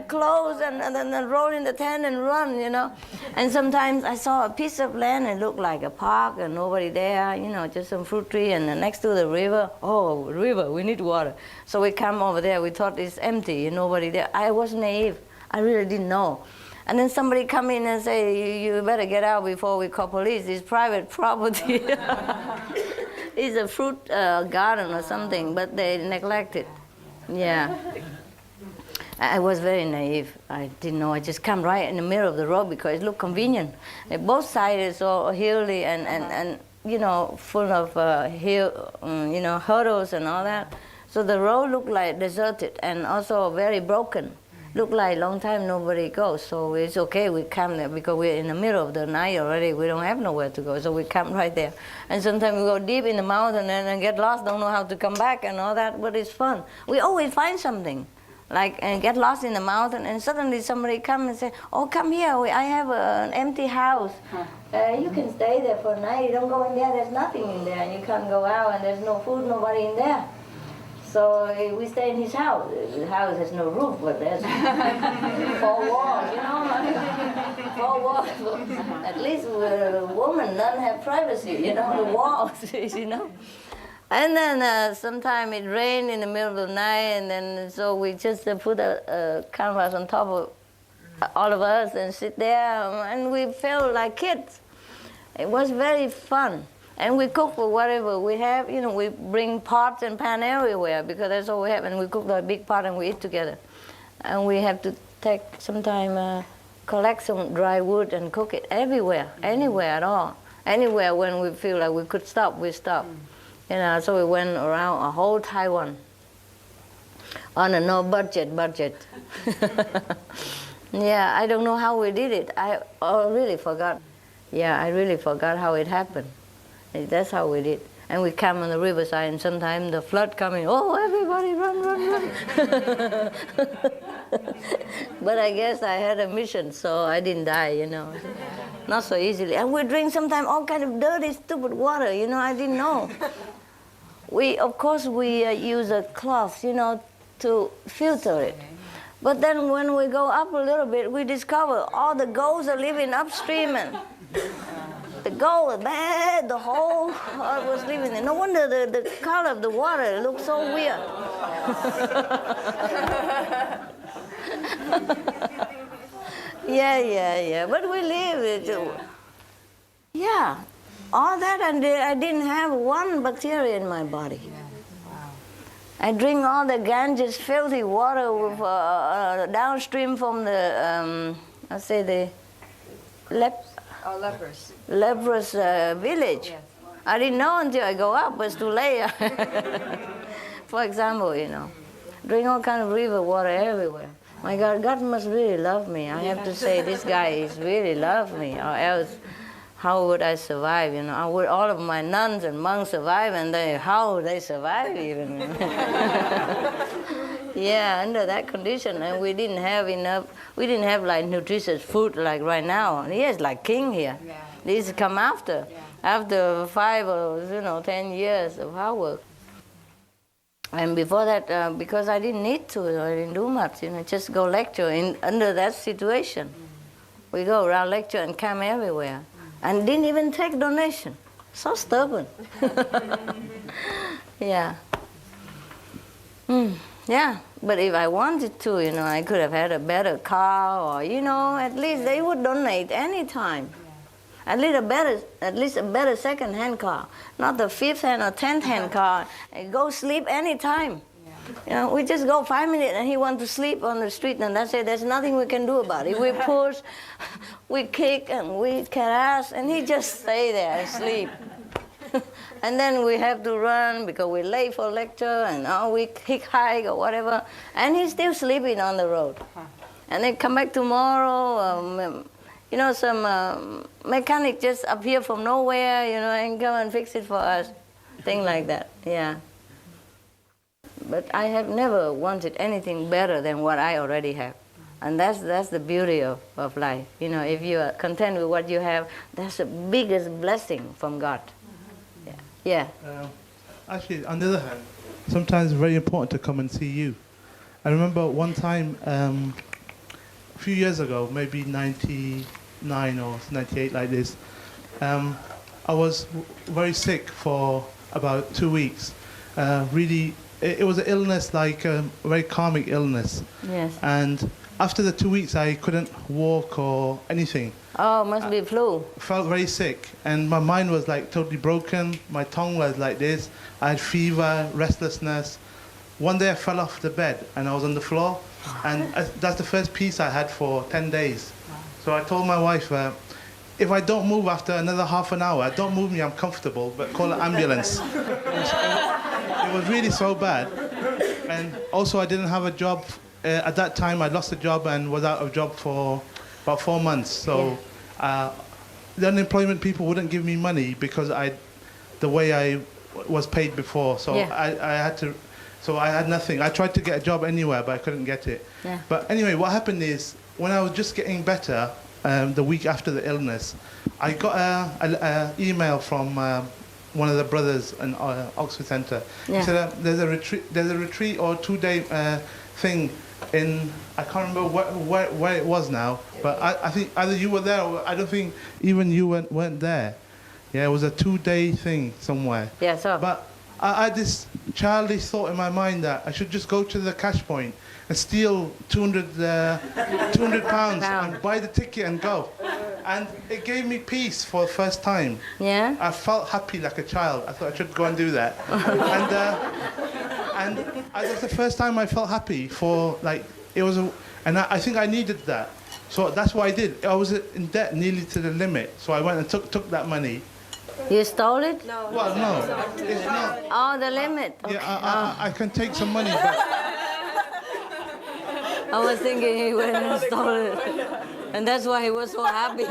close, and then roll in the tent and run, you know. And sometimes I saw a piece of land, and it looked like a park, and nobody there, you know, just some fruit tree, and next to the river. Oh, river, we need water. So we come over there. We thought it's empty, nobody there. I was naive. I really didn't know. And then somebody come in and say, you better get out before we call police. It's private property. It's a fruit garden or something, but they neglect it. Yeah. I was very naive. I didn't know. I just come right in the middle of the road because it looked convenient. Both sides is all hilly and you know, full of you know, hurdles and all that. So the road looked like deserted and also very broken. Looked like a long time nobody goes, so it's okay, we come there because we're in the middle of the night already, we don't have nowhere to go, so we come right there. And sometimes we go deep in the mountain and get lost, don't know how to come back and all that, but it's fun. We always find something, like and get lost in the mountain, and suddenly somebody come and say, oh, come here, I have an empty house. You can stay there for a night, you don't go in there, there's nothing in there, and you can't go out, and there's no food, nobody in there. So we stay in his house. The house has no roof, but there's 4 walls, you know? 4 walls. At least a woman doesn't have privacy, you know, the walls, you know? And then sometime it rained in the middle of the night, and then so we just put a canvas on top of all of us and sit there, and we felt like kids. It was very fun. And we cook for whatever we have. You know, we bring pots and pan everywhere because that's all we have. And we cook the big pot and we eat together. And we have to take some time, collect some dry wood and cook it everywhere, anywhere at all. Anywhere when we feel like we could stop, we stop. You know, so we went around a whole Taiwan on a no budget. Yeah, I don't know how we did it. I really forgot. Yeah, I really forgot how it happened. That's how we did. And we come on the riverside, and sometimes the flood coming. Oh, everybody run! But I guess I had a mission, so I didn't die. You know, not so easily. And we drink sometimes all kind of dirty, stupid water. You know, I didn't know. Of course, we use a cloth, you know, to filter it. But then when we go up a little bit, we discover all the gulls are living upstream, and the gull, bad, the whole heart was living there. No wonder the color of the water looks so weird. Yeah. But we live it. Yeah, all that, and I didn't have one bacteria in my body. I drink all the Ganges filthy water with, downstream from the, leprous village. Yes. I didn't know until I go up, but it's too late. For example, you know, drink all kind of river water everywhere. My God, God must really love me. I have to say, this guy is really love me, or else how would I survive? You know, how would all of my nuns and monks survive, and how would they survive even? Yeah, under that condition, and we didn't have like nutritious food like right now. He is like king here. Yeah. These come after 5 or 10 years of hard work. And before that, because I didn't need to, I didn't do much, you know, just go lecture under that situation. We go around lecture and come everywhere. And didn't even take donation. So stubborn. Yeah. Yeah, but if I wanted to, you know, I could have had a better car, or, you know, at least they would donate any time. At least a better second-hand car, not the 5th-hand or 10th-hand car. And go sleep any time. You know, we just go 5 minutes and he wants to sleep on the street, and that's it. There's nothing we can do about it. We push, we kick, and we harass, and he just stay there and sleep. And then we have to run because we're late for lecture, and we hike or whatever, and he's still sleeping on the road. And then come back tomorrow, you know, some mechanic just appear from nowhere, you know, and come and fix it for us. Thing like that, yeah. But I have never wanted anything better than what I already have. And that's the beauty of life. You know, if you are content with what you have, that's the biggest blessing from God. Yeah. Actually, on the other hand, sometimes it's very important to come and see you. I remember one time, a few years ago, maybe 99 or 98 like this, I was very sick for about 2 weeks. Really, it was an illness, like a very karmic illness. Yes. And after the 2 weeks, I couldn't walk or anything. Oh, must be flu. Felt very sick, and my mind was like totally broken. My tongue was like this. I had fever, restlessness. One day I fell off the bed and I was on the floor, and that's the first peace I had for 10 days. So I told my wife, if I don't move after another half an hour, don't move me, I'm comfortable, but call an ambulance. It was really so bad. And also I didn't have a job. At that time I lost a job and was out of job for about 4 months. So the unemployment people wouldn't give me money because the way I was paid before. So I had nothing. I tried to get a job anywhere, but I couldn't get it. Yeah. But anyway, what happened is, when I was just getting better, the week after the illness, I got an email from one of the brothers in Oxford Centre. Yeah. He said there's a retreat or 2-day thing in, I can't remember where it was now, but I think either you were there or I don't think even you weren't there. Yeah, it was a 2-day thing somewhere. Yeah, so. But I had this childish thought in my mind that I should just go to the cash point and steal 200 pounds and buy the ticket and go. And it gave me peace for the first time. Yeah? I felt happy like a child. I thought I should go and do that. And that's the first time I felt happy for, like, it was, and I think I needed that. So that's what I did. I was in debt nearly to the limit. So I went and took that money. You stole it? No. Well, no. It's not. Oh, the limit. Okay. Yeah, I can take some money back. I was thinking he went and stole it. And that's why he was so happy.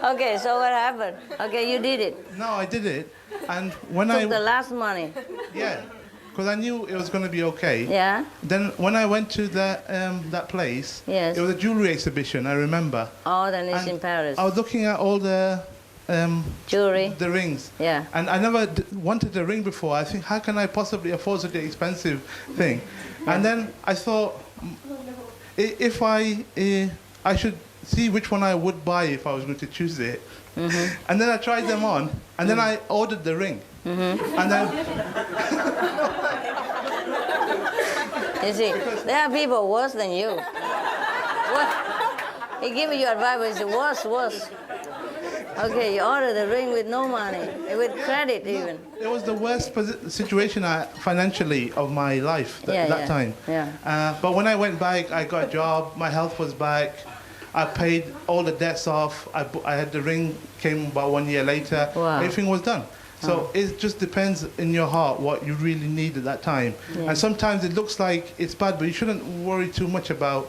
Okay, so what happened? Okay, you did it. No, I did it. And when Took the last money. Yeah, because I knew it was going to be okay. Yeah. Then when I went to that place, yes. It was a jewelry exhibition, I remember. Oh, then it's and in Paris. I was looking at all the jewelry, the rings. Yeah. And I never wanted a ring before. I think, how can I possibly afford such an expensive thing? Yeah. And then I thought, if I should see which one I would buy if I was going to choose it. Mm-hmm. And then I tried them on, and then I ordered the ring. Mm-hmm. And then you see, there are people worse than you. What? He gave you advice, but it's worse. Okay, you ordered the ring with no money, with credit even. It was the worst situation financially of my life that time. Yeah. But when I went back, I got a job, my health was back, I paid all the debts off, I had the ring, came about 1 year later, wow. Everything was done. So it just depends in your heart what you really need at that time. Yeah. And sometimes it looks like it's bad, but you shouldn't worry too much about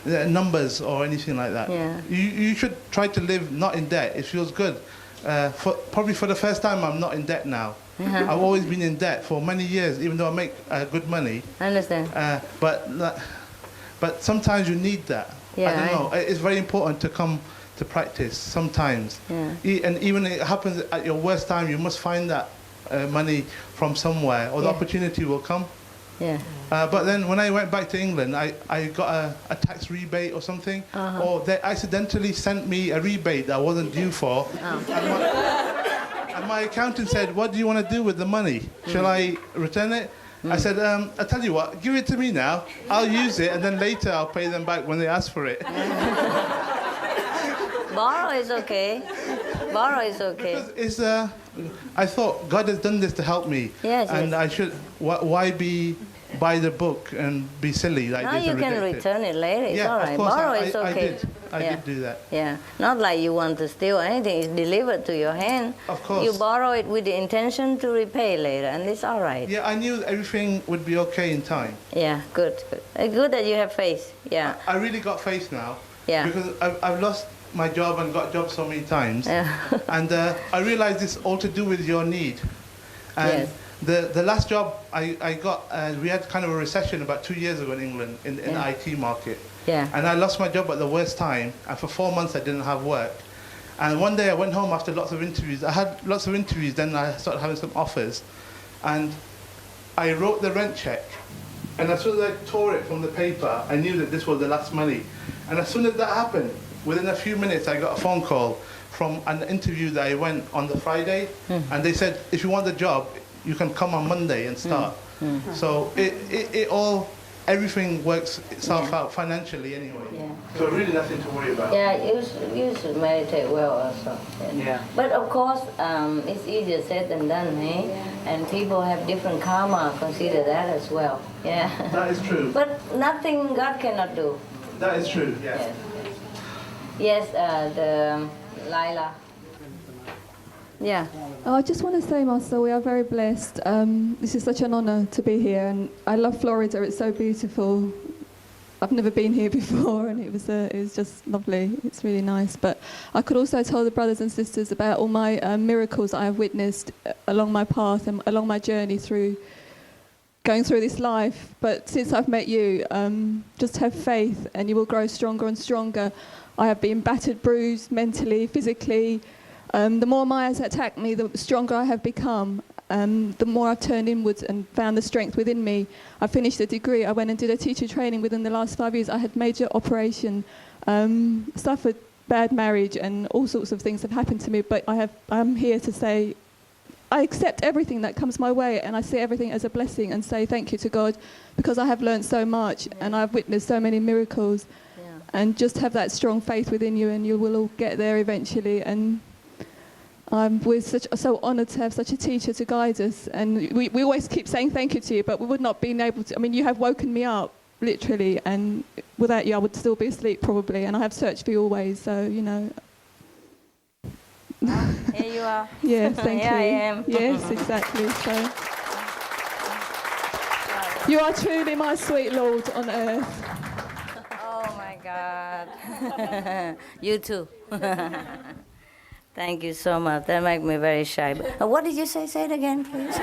the numbers or anything like that. Yeah. You should try to live not in debt. It feels good. Probably for the first time, I'm not in debt now. Uh-huh. I've always been in debt for many years, even though I make good money. I understand. But sometimes you need that. Yeah, I don't know. It's very important to come to practice sometimes. Yeah. And even it happens at your worst time, you must find that money from somewhere, or the opportunity will come. Yeah. But then when I went back to England, I got a tax rebate or something, or they accidentally sent me a rebate that I wasn't due for. And my accountant said, "What do you want to do with the money? Shall I return it?" I said, "I tell you what, give it to me now. I'll use it, and then later I'll pay them back when they ask for it." Borrow is okay. Borrow is okay. Because I thought God has done this to help me. Yes. And I should. Why buy the book and be silly like no, this? you can return it later. It's all right. Of course, Borrow is okay. I did do that. Yeah. Not like you want to steal anything. It's delivered to your hand. Of course. You borrow it with the intention to repay later, and it's all right. Yeah, I knew everything would be okay in time. Yeah, good. Good that you have faith. Yeah. I really got faith now. Yeah. Because I've lost my job and got jobs so many times. Yeah. And I realized it's all to do with your need. And the last job I got, we had kind of a recession about 2 years ago in England in the IT market. Yeah. And I lost my job at the worst time, and for 4 months I didn't have work. And one day I went home after lots of interviews. I had lots of interviews, then I started having some offers. And I wrote the rent check. And as soon as I tore it from the paper, I knew that this was the last money. And as soon as that happened, within a few minutes I got a phone call from an interview that I went on the Friday. And they said, if you want the job, you can come on Monday and start. So it all, everything works itself out financially anyway. Yeah. So really nothing to worry about. Yeah, you should meditate well also. Yeah. But of course, it's easier said than done, eh? Yeah. And people have different karma, consider that as well. Yeah. That is true. But nothing God cannot do. That is true, yeah. Yes, the Lila. Yeah. I just want to say, Master, we are very blessed. This is such an honor to be here, and I love Florida. It's so beautiful. I've never been here before, and it was just lovely. It's really nice. But I could also tell the brothers and sisters about all my miracles I have witnessed along my path and along my journey through going through this life. But since I've met you, just have faith, and you will grow stronger and stronger. I have been battered, bruised, mentally, physically. The more Maya's attacked me, the stronger I have become. The more I've turned inwards and found the strength within me. I finished a degree. I went and did a teacher training within the last 5 years. I had major operation, suffered bad marriage, and all sorts of things have happened to me. But I'm here to say I accept everything that comes my way, and I see everything as a blessing and say thank you to God, because I have learned so much and I've witnessed so many miracles. And just have that strong faith within you, and you will all get there eventually. And we're so honoured to have such a teacher to guide us. And we always keep saying thank you to you, but we would not been able to. I mean, you have woken me up literally, and without you I would still be asleep probably, and I have searched for you always, so, you know. Here you are. Yes, thank Here you. I am. Yes, exactly. So you are truly my sweet Lord on earth. Oh my God. You too. Thank you so much. That makes me very shy. But, what did you say? Say it again, please.